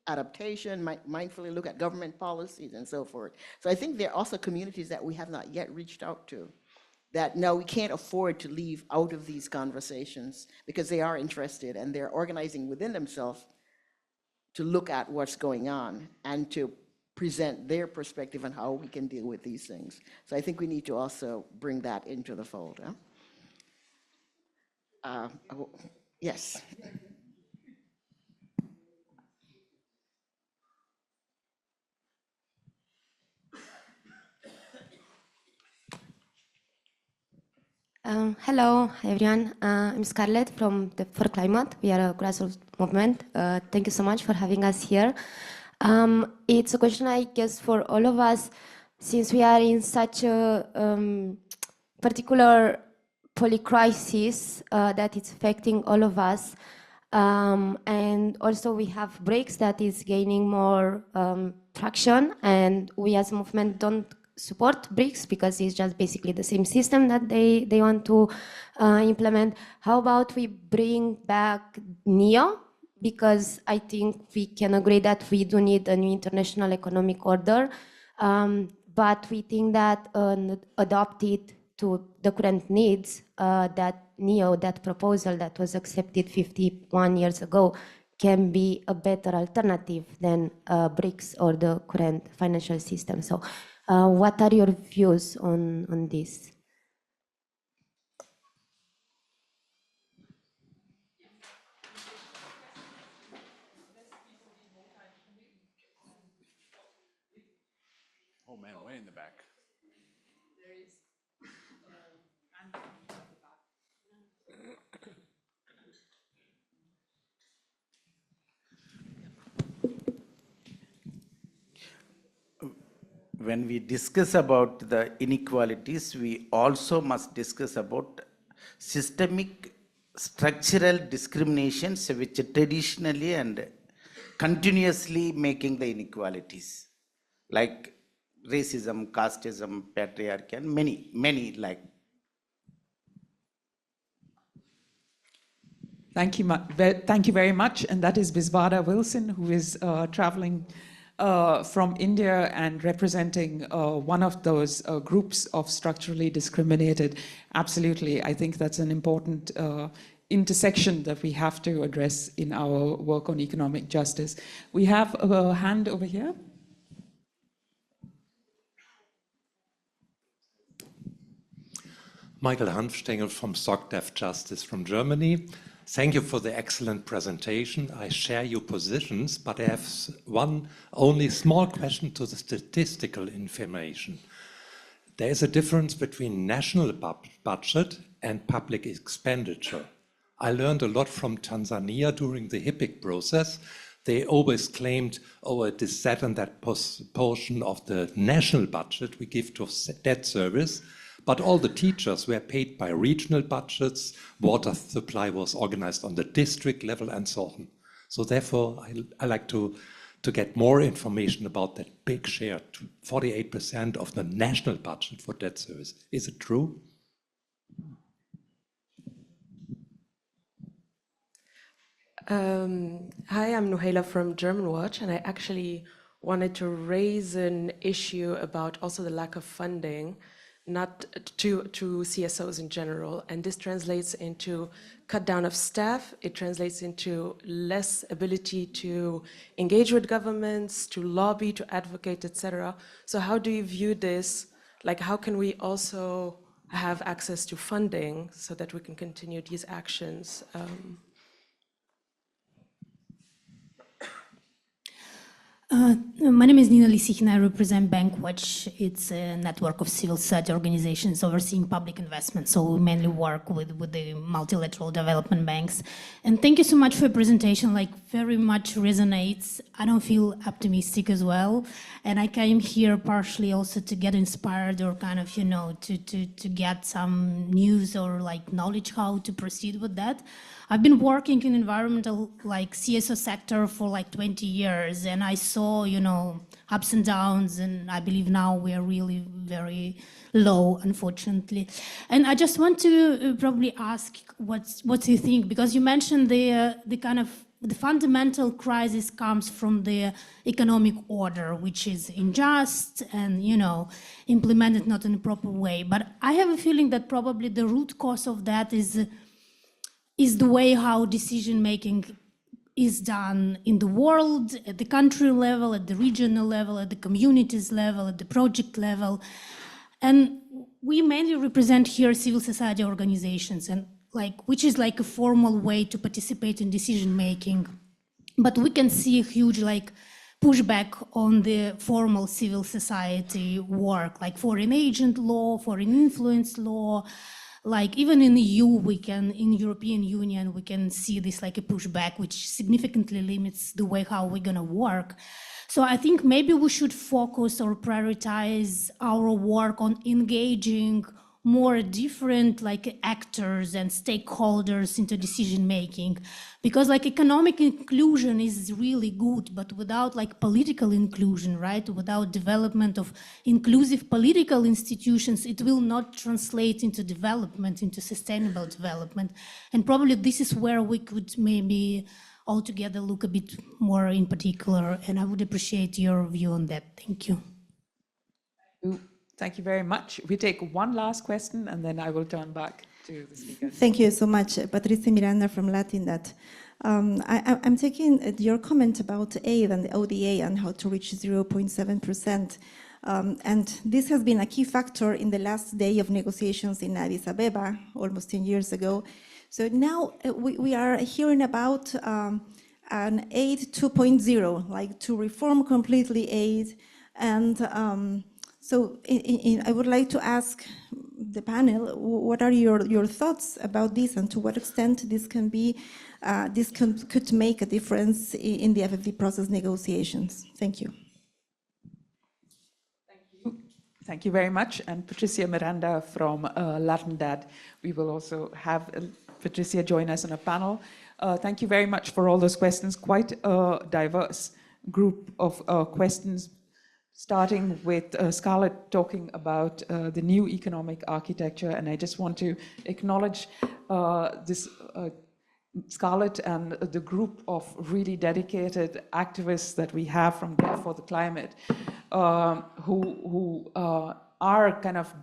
adaptation, mindfully look at government policies and so forth. So I think there are also communities that we have not yet reached out to, that no, we can't afford to leave out of these conversations because they are interested and they're organizing within themselves to look at what's going on and to present their perspective on how we can deal with these things. So I think we need to also bring that into the fold. Huh? Yes. Hello, everyone. I'm Scarlett from the For Climate. We are a grassroots movement. Thank you so much for having us here. It's a question, I guess, for all of us, since we are in such a particular polycrisis that is affecting all of us. And also we have BRICS that is gaining more traction, and we as a movement don't support BRICS because it's just basically the same system that they want to implement. How about we bring back NEO? Because I think we can agree that we do need a new international economic order, but we think that adopted to the current needs, that NEO, that proposal that was accepted 51 years ago, can be a better alternative than BRICS or the current financial system. So what are your views on this? Oh man, way in the back. When we discuss about the inequalities, we also must discuss about systemic structural discriminations which traditionally and continuously making the inequalities, like racism, casteism, patriarchy, and many like. Thank you very much. And that is Biswara Wilson, who is traveling from India and representing one of those groups of structurally discriminated. Absolutely, I think that's an important intersection that we have to address in our work on economic justice. We have a hand over here. Michael Hanfstengel from SOCDEF Justice from Germany. Thank you for the excellent presentation. I share your positions, but I have one only small question to the statistical information. There is a difference between national budget and public expenditure. I learned a lot from Tanzania during the HIPC process. They always claimed, oh, it is that and that portion of the national budget we give to debt service. But all the teachers were paid by regional budgets, water supply was organized on the district level and so on. So therefore, I like to get more information about that big share, 48% of the national budget for debt service. Is it true? Hi, I'm Nohela from German Watch, and I actually wanted to raise an issue about also the lack of funding, not to CSOs in general, and this translates into cut down of staff, it translates into less ability to engage with governments, to lobby, to advocate, etc. So how do you view this? Like, how can we also have access to funding so that we can continue these actions? My name is Nina Lisichin. I represent Bankwatch. It's a network of civil society organizations overseeing public investment. So we mainly work with the multilateral development banks. And thank you so much for your presentation. Like, very much resonates. I don't feel optimistic as well. And I came here partially also to get inspired or kind of, you know, to get some news or like knowledge how to proceed with that. I've been working in environmental, like CSO sector for like 20 years, and I saw, you know, ups and downs, and I believe now we are really very low, unfortunately. And I just want to probably ask what do you think, because you mentioned the kind of the fundamental crisis comes from the economic order, which is unjust and, you know, implemented not in a proper way. But I have a feeling that probably the root cause of that is the way how decision-making is done in the world, at the country level, at the regional level, at the communities level, at the project level. And we mainly represent here civil society organizations, and which is like a formal way to participate in decision-making. But we can see a huge pushback on the formal civil society work, like foreign agent law, foreign influence law. Like even in the EU, in European Union, we can see this like a pushback, which significantly limits the way how we're gonna work. So I think maybe we should focus or prioritize our work on engaging more different like actors and stakeholders into decision making, because like economic inclusion is really good, but without like political inclusion, right, without development of inclusive political institutions, it will not translate into development, into sustainable development. And probably this is where we could maybe altogether look a bit more in particular, and I would appreciate your view on that. Thank you. Thank you very much. We take one last question and then I will turn back to the speaker. Thank you so much. Patricia Miranda from Latindat. I'm taking your comment about aid and the ODA and how to reach 0.7%. And this has been a key factor in the last day of negotiations in Addis Ababa, almost 10 years ago. So now we are hearing about an aid 2.0, like to reform completely aid. And so I would like to ask the panel, what are your thoughts about this, and to what extent this can be, could make a difference in the FFD process negotiations? Thank you. Thank you very much. And Patricia Miranda from Latindat. We will also have Patricia join us on a panel. Thank you very much for all those questions. Quite a diverse group of questions, starting with Scarlett talking about the new economic architecture. And I just want to acknowledge this Scarlett and the group of really dedicated activists that we have from Debt for the Climate, who are kind of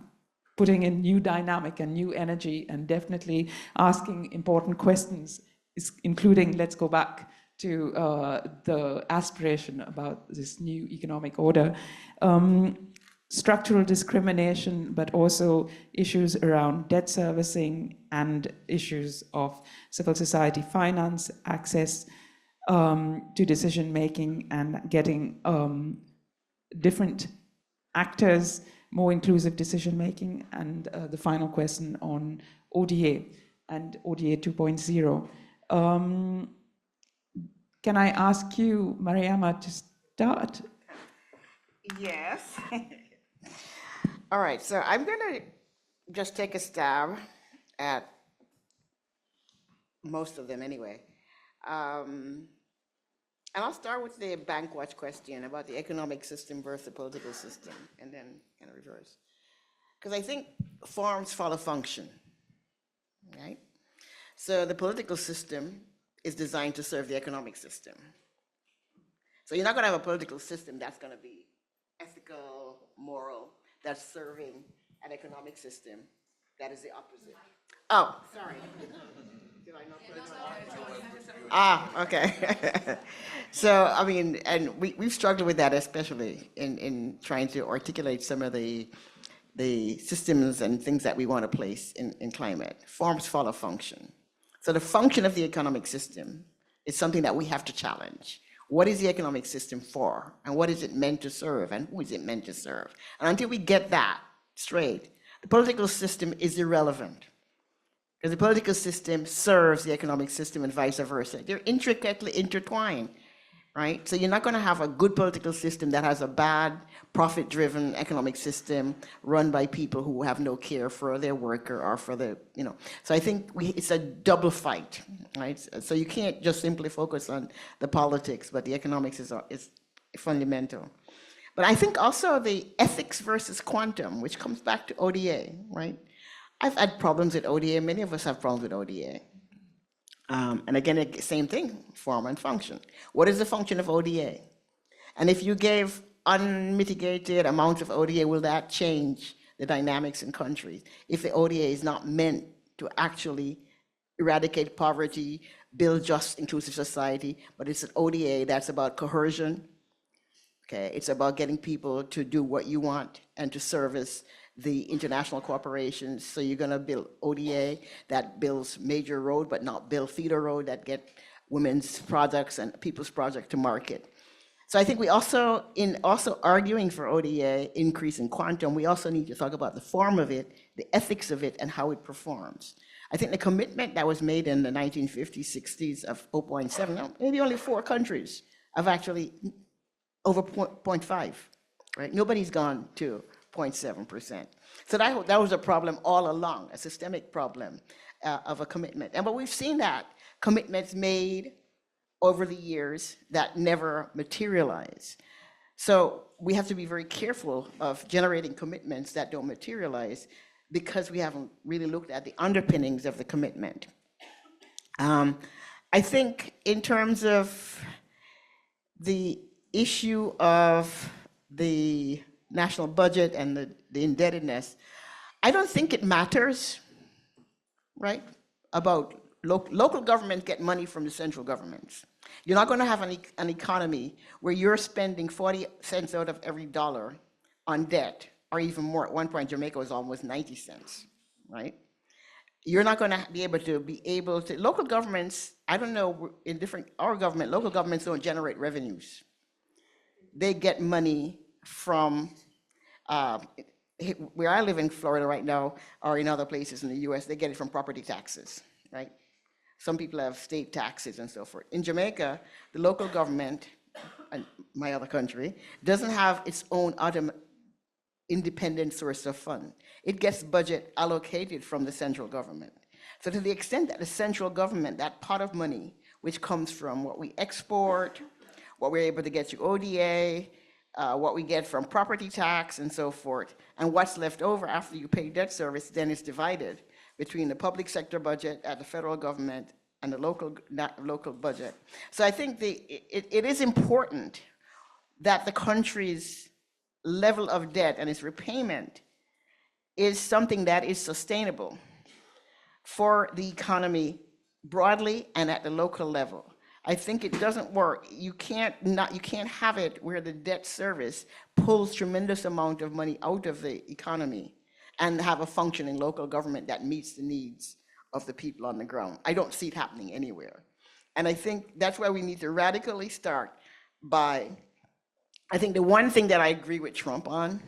putting in new dynamic and new energy and definitely asking important questions, including, let's go back to the aspiration about this new economic order. Structural discrimination, but also issues around debt servicing and issues of civil society finance, access to decision making, and getting different actors, more inclusive decision making, and the final question on ODA and ODA 2.0. Can I ask you, Mariama, to start? Yes. All right, so I'm going to just take a stab at most of them anyway. And I'll start with the bank watch question about the economic system versus the political system, and then kind of reverse. Because I think forms follow function, right? So the political system is designed to serve the economic system. So you're not going to have a political system that's going to be ethical, moral, that's serving an economic system that is the opposite. Oh, sorry. Did I not put it on? Okay. So, I mean, and we've struggled with that, especially in trying to articulate some of the systems and things that we want to place in climate. Forms follow function. So the function of the economic system is something that we have to challenge. What is the economic system for? And what is it meant to serve? And who is it meant to serve? And until we get that straight, the political system is irrelevant. Because the political system serves the economic system and vice versa. They're intricately intertwined, right? So you're not going to have a good political system that has a bad, profit-driven economic system run by people who have no care for their worker or for the, you know. So I think it's a double fight, right? So you can't just simply focus on the politics, but the economics is fundamental. But I think also the ethics versus quantum, which comes back to ODA, right? I've had problems with ODA. Many of us have problems with ODA. And again, same thing, form and function. What is the function of ODA? And if you gave unmitigated amounts of ODA, will that change the dynamics in countries? If the ODA is not meant to actually eradicate poverty, build just, inclusive society, but it's an ODA that's about coercion, okay? It's about getting people to do what you want and to service the international corporations. So you're gonna build ODA that builds major road, but not build feeder road that get women's products and people's products to market. So I think we also, in also arguing for ODA, increase in quantum, we also need to talk about the form of it, the ethics of it, and how it performs. I think the commitment that was made in the 1950s, 60s of 0.7, now maybe only 4 countries have actually over 0.5, right? Nobody's gone to 0.7%. So that was a problem all along, a systemic problem of a commitment. But we've seen that commitments made over the years that never materialize. So we have to be very careful of generating commitments that don't materialize because we haven't really looked at the underpinnings of the commitment. I think in terms of the issue of the national budget and the indebtedness, I don't think it matters, right, about local governments get money from the central governments. You're not going to have an economy where you're spending 40 cents out of every dollar on debt, or even more. At one point, Jamaica was almost 90 cents, right? You're not going to be able to, local governments, I don't know, local governments don't generate revenues. They get money from, where I live in Florida right now, or in other places in the US, they get it from property taxes, right? Some people have state taxes and so forth. In Jamaica, the local government, and my other country, doesn't have its own independent source of fund. It gets budget allocated from the central government. So to the extent that the central government, that pot of money, which comes from what we export, what we're able to get through ODA, what we get from property tax and so forth, and what's left over after you pay debt service, then it's divided between the public sector budget at the federal government and the local budget. So I think it is important that the country's level of debt and its repayment is something that is sustainable for the economy broadly and at the local level. I think it doesn't work. You can't have it where the debt service pulls tremendous amount of money out of the economy and have a functioning local government that meets the needs of the people on the ground. I don't see it happening anywhere. And I think that's why we need to radically start by, I think the one thing that I agree with Trump on,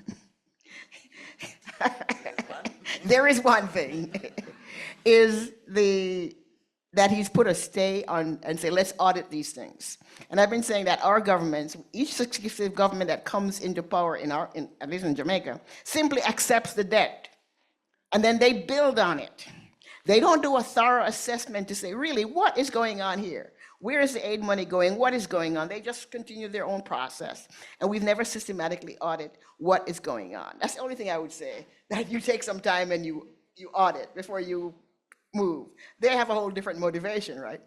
there is one thing, is that he's put a stay on and say, let's audit these things. And I've been saying that our governments, each successive government that comes into power at least in Jamaica, simply accepts the debt. And then they build on it. They don't do a thorough assessment to say, really, what is going on here? Where is the aid money going? What is going on? They just continue their own process. And we've never systematically audited what is going on. That's the only thing I would say, that you take some time and you audit before you move. They have a whole different motivation, right?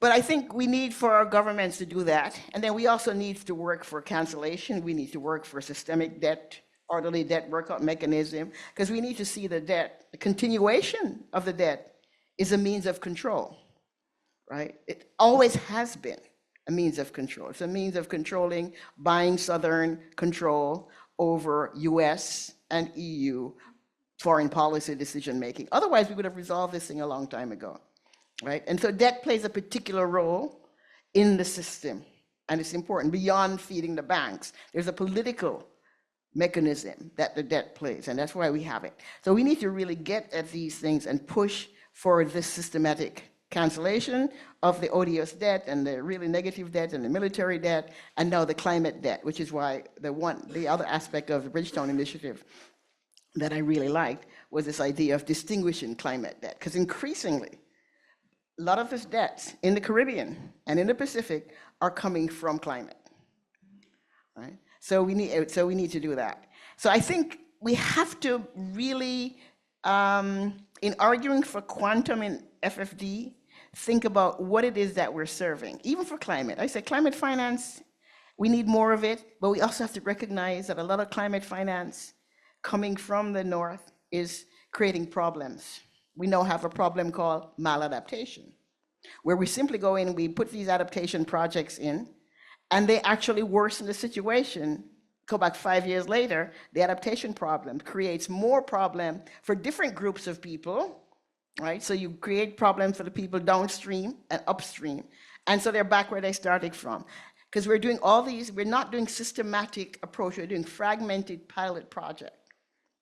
But I think we need for our governments to do that. And then we also need to work for cancellation. We need to work for systemic debt, orderly debt workout mechanism, because we need to see the debt, the continuation of the debt is a means of control, right? It always has been a means of control. It's a means of controlling, buying Southern control over US and EU foreign policy decision making. Otherwise, we would have resolved this thing a long time ago, right? And so debt plays a particular role in the system, and it's important beyond feeding the banks. There's a political mechanism that the debt plays, and that's why we have it. So we need to really get at these things and push for this systematic cancellation of the odious debt and the really negative debt and the military debt, and now the climate debt, which is why the other aspect of the Bridgetown Initiative that I really liked was this idea of distinguishing climate debt, because increasingly, a lot of this debts in the Caribbean and in the Pacific are coming from climate, right? So we need to do that. So I think we have to really, in arguing for quantum in FFD, think about what it is that we're serving, even for climate. I said climate finance, we need more of it, but we also have to recognize that a lot of climate finance coming from the north is creating problems. We now have a problem called maladaptation, where we simply go in and we put these adaptation projects in, and they actually worsen the situation. Go back 5 years later, the adaptation problem creates more problem for different groups of people, right? So you create problems for the people downstream and upstream, and so they're back where they started from. Because we're doing all these, we're not doing systematic approach, we're doing fragmented pilot projects.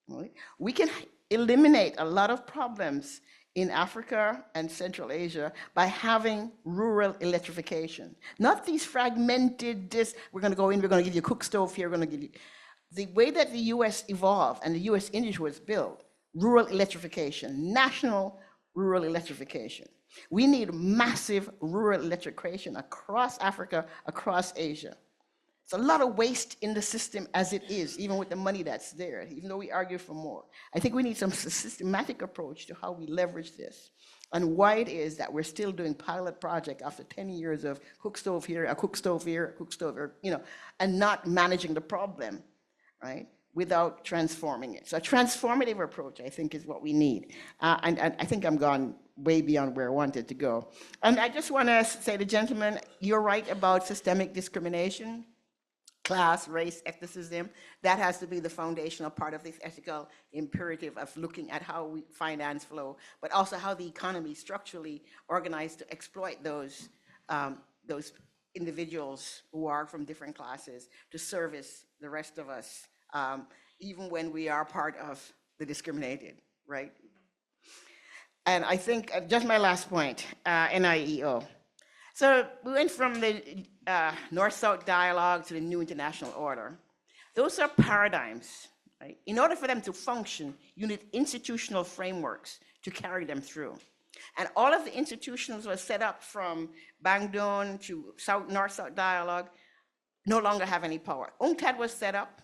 Right? We can eliminate a lot of problems in Africa and Central Asia by having rural electrification. Not these fragmented, we're going to go in, we're going to give you a cook stove here, we're going to give you. The way that the US evolved and the US industry was built, rural electrification, national rural electrification. We need massive rural electrification across Africa, across Asia. It's a lot of waste in the system as it is, even with the money that's there, even though we argue for more. I think we need some systematic approach to how we leverage this and why it is that we're still doing pilot project after 10 years of cook stove here, a cook stove here, a cook stove here, you know, and not managing the problem, right, without transforming it. So a transformative approach, I think, is what we need. And I think I'm gone way beyond where I wanted to go. And I just want to say to gentlemen, you're right about systemic discrimination. Class, race, ethnicism, that has to be the foundational part of this ethical imperative of looking at how we finance flow, but also how the economy is structurally organized to exploit those individuals who are from different classes to service the rest of us, even when we are part of the discriminated, right? And I think, just my last point, NIEO. So we went from the North-South dialogue to the new international order. Those are paradigms, right? In order for them to function, you need institutional frameworks to carry them through. And all of the institutions were set up from Bandung to North-South dialogue, no longer have any power. UNCTAD was set up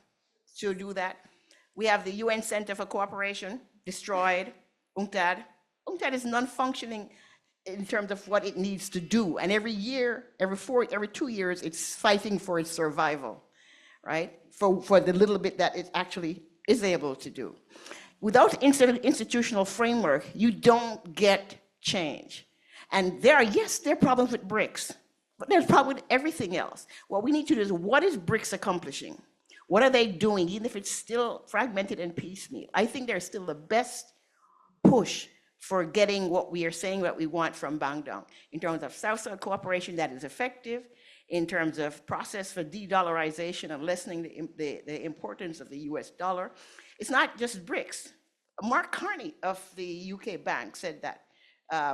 to do that. We have the UN Center for Cooperation, destroyed, UNCTAD. UNCTAD is non-functioning in terms of what it needs to do. And every year, every 2 years, it's fighting for its survival, right? For the little bit that it actually is able to do. Without institutional framework, you don't get change. And there are problems with BRICS, but there's problems with everything else. What we need to do is, what is BRICS accomplishing? What are they doing, even if it's still fragmented and piecemeal? I think they're still the best push for getting what we are saying, what we want from Bandung, in terms of South-South cooperation that is effective, in terms of process for de-dollarization and lessening the importance of the US dollar. It's not just BRICS. Mark Carney of the UK Bank said that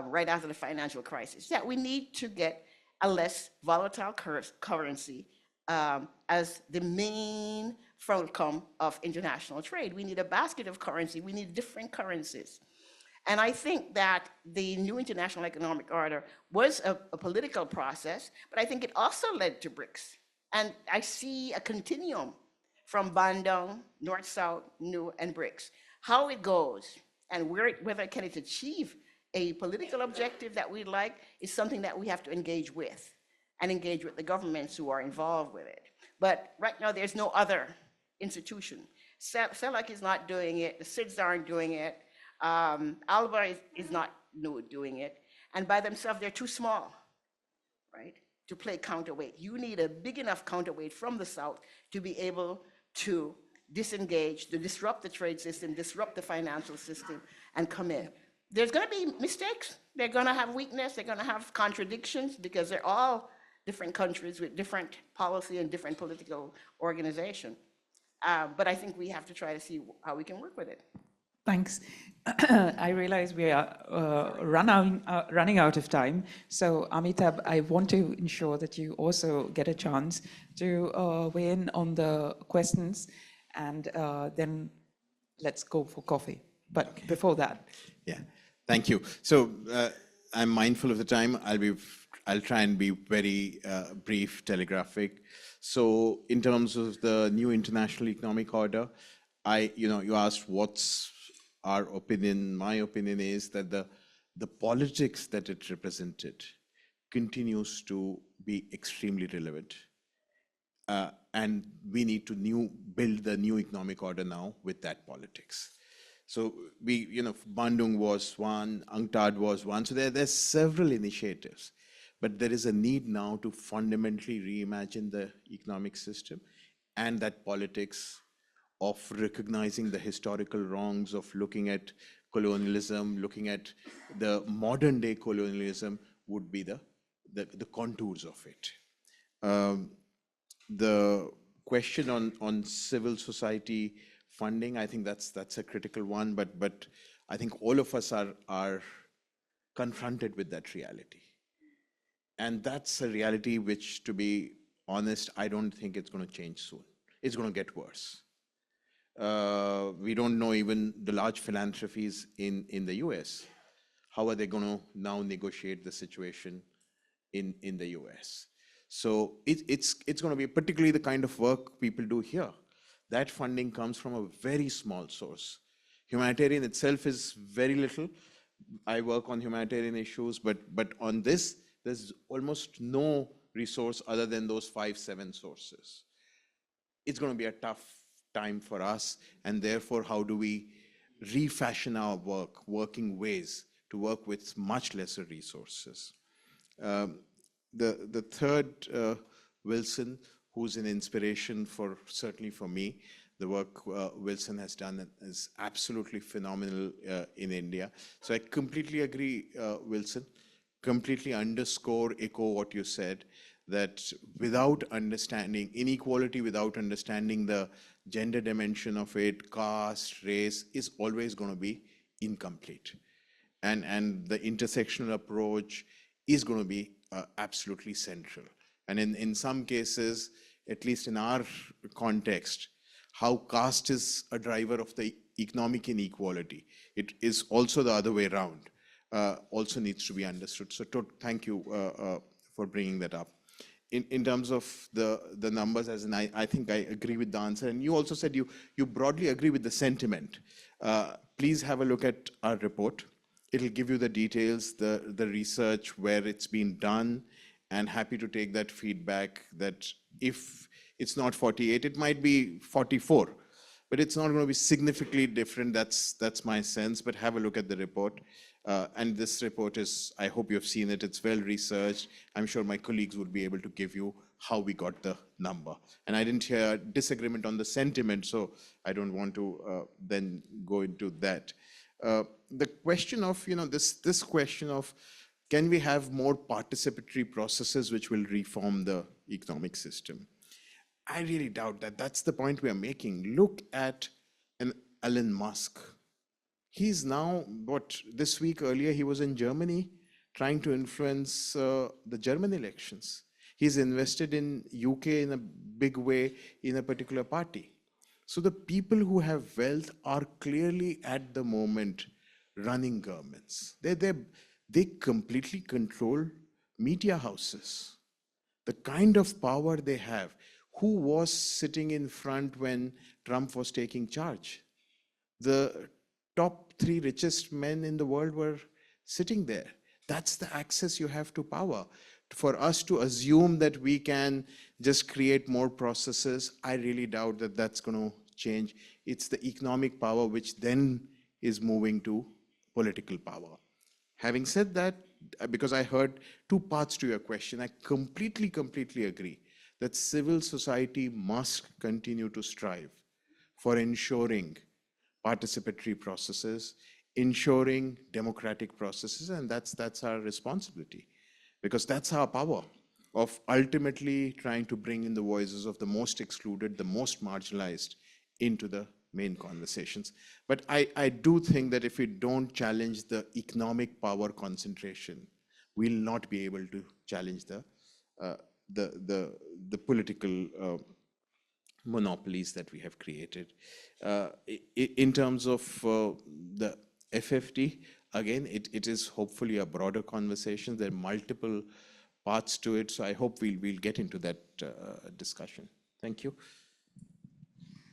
right after the financial crisis, that we need to get a less volatile currency as the main outcome of international trade. We need a basket of currency. We need different currencies. And I think that the new international economic order was a political process, but I think it also led to BRICS. And I see a continuum from Bandung, North-South, New, and BRICS. How it goes and whether can it achieve a political objective that we'd like is something that we have to engage with, and engage with the governments who are involved with it. But right now, there's no other institution. CELAC is not doing it, the SIDS aren't doing it, ALBA is not doing it, and by themselves, they're too small, right, to play counterweight. You need a big enough counterweight from the South to be able to disengage, to disrupt the trade system, disrupt the financial system, and come in. There's gonna be mistakes, they're gonna have weakness, they're gonna have contradictions, because they're all different countries with different policy and different political organization. But I think we have to try to see how we can work with it. Thanks. I realize we are running out of time. So Amitabh, I want to ensure that you also get a chance to weigh in on the questions, and then let's go for coffee. But before that. Yeah, thank you. So I'm mindful of the time. I'll try and be very brief, telegraphic. So in terms of the new international economic order, you asked what's our opinion. My opinion is that the politics that it represented continues to be extremely relevant. And we need to build the new economic order now with that politics. So Bandung was one, UNCTAD was one. So there's several initiatives, but there is a need now to fundamentally reimagine the economic system and that politics of recognizing the historical wrongs of looking at colonialism, looking at the modern day colonialism would be the contours of it. The question on civil society funding, I think that's a critical one, but I think all of us are confronted with that reality. And that's a reality which, to be honest, I don't think it's going to change soon. It's going to get worse. We don't know even the large philanthropies in the US. How are they going to now negotiate the situation in the US? So it's going to be particularly the kind of work people do here. That funding comes from a very small source. Humanitarian itself is very little. I work on humanitarian issues, but on this, there's almost no resource other than those 5-7 sources. It's going to be a tough time for us, and therefore, how do we refashion our work, working ways to work with much lesser resources? The third, Wilson, who's an inspiration for, certainly for me, the work Wilson has done is absolutely phenomenal in India. So I completely agree, Wilson, completely underscore, echo what you said, that without understanding inequality, without understanding the gender dimension of it, caste, race, is always going to be incomplete. And the intersectional approach is going to be absolutely central. And in some cases, at least in our context, how caste is a driver of the economic inequality, it is also the other way around, also needs to be understood. So thank you for bringing that up. In terms of the numbers, as in I think I agree with the answer. And you also said you broadly agree with the sentiment. Please have a look at our report. It'll give you the details, the research, where it's been done, and happy to take that feedback that if it's not 48, it might be 44, but it's not going to be significantly different. That's my sense, but have a look at the report. And this report is, I hope you've seen it, it's well researched. I'm sure my colleagues would be able to give you how we got the number. And I didn't hear disagreement on the sentiment, so I don't want to then go into that. The question of, this question of, can we have more participatory processes which will reform the economic system? I really doubt that. That's the point we are making. Look at an Elon Musk. He's now, this week earlier, he was in Germany trying to influence the German elections. He's invested in UK in a big way in a particular party. So the people who have wealth are clearly at the moment running governments. They completely control media houses. The kind of power they have. Who was sitting in front when Trump was taking charge? The top 3 richest men in the world were sitting there. That's the access you have to power. For us to assume that we can just create more processes, I really doubt that that's going to change. It's the economic power which then is moving to political power. Having said that, because I heard 2 parts to your question, I completely agree that civil society must continue to strive for ensuring participatory processes, ensuring democratic processes, and that's our responsibility, because that's our power of ultimately trying to bring in the voices of the most excluded, the most marginalized into the main conversations. But I do think that if we don't challenge the economic power concentration, we'll not be able to challenge the political monopolies that we have created. In terms of the FFT, again, it is hopefully a broader conversation. There are multiple parts to it, so I hope we'll get into that discussion. Thank you.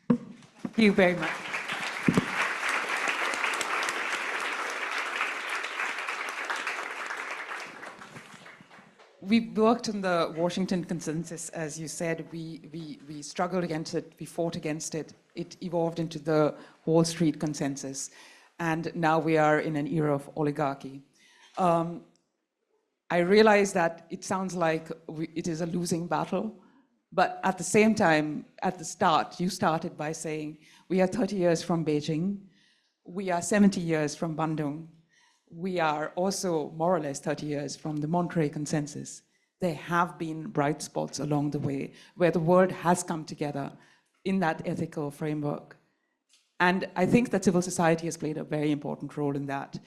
Thank you very much. We worked on the Washington Consensus, as you said. We struggled against it, we fought against it. It evolved into the Wall Street Consensus. And now we are in an era of oligarchy. I realize that it sounds like it is a losing battle, but at the same time, at the start, you started by saying, we are 30 years from Beijing, we are 70 years from Bandung, we are also more or less 30 years from the Monterey Consensus. There have been bright spots along the way where the world has come together in that ethical framework. And I think that civil society has played a very important role in that.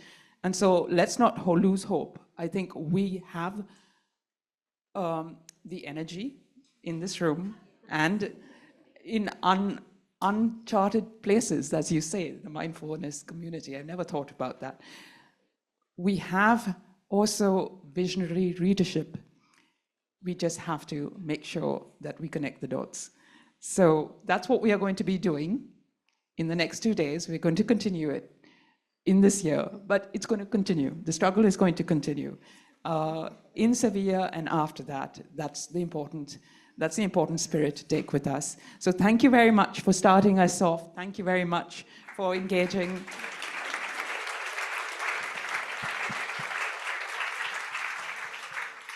And so let's not lose hope. I think we have the energy in this room and in uncharted places, as you say, the mindfulness community. I've never thought about that. We have also visionary readership. We just have to make sure that we connect the dots. So that's what we are going to be doing in the next 2 days. We're going to continue it in this year, but it's going to continue. The struggle is going to continue in Sevilla and after that. That's the important spirit to take with us. So thank you very much for starting us off. Thank you very much for engaging.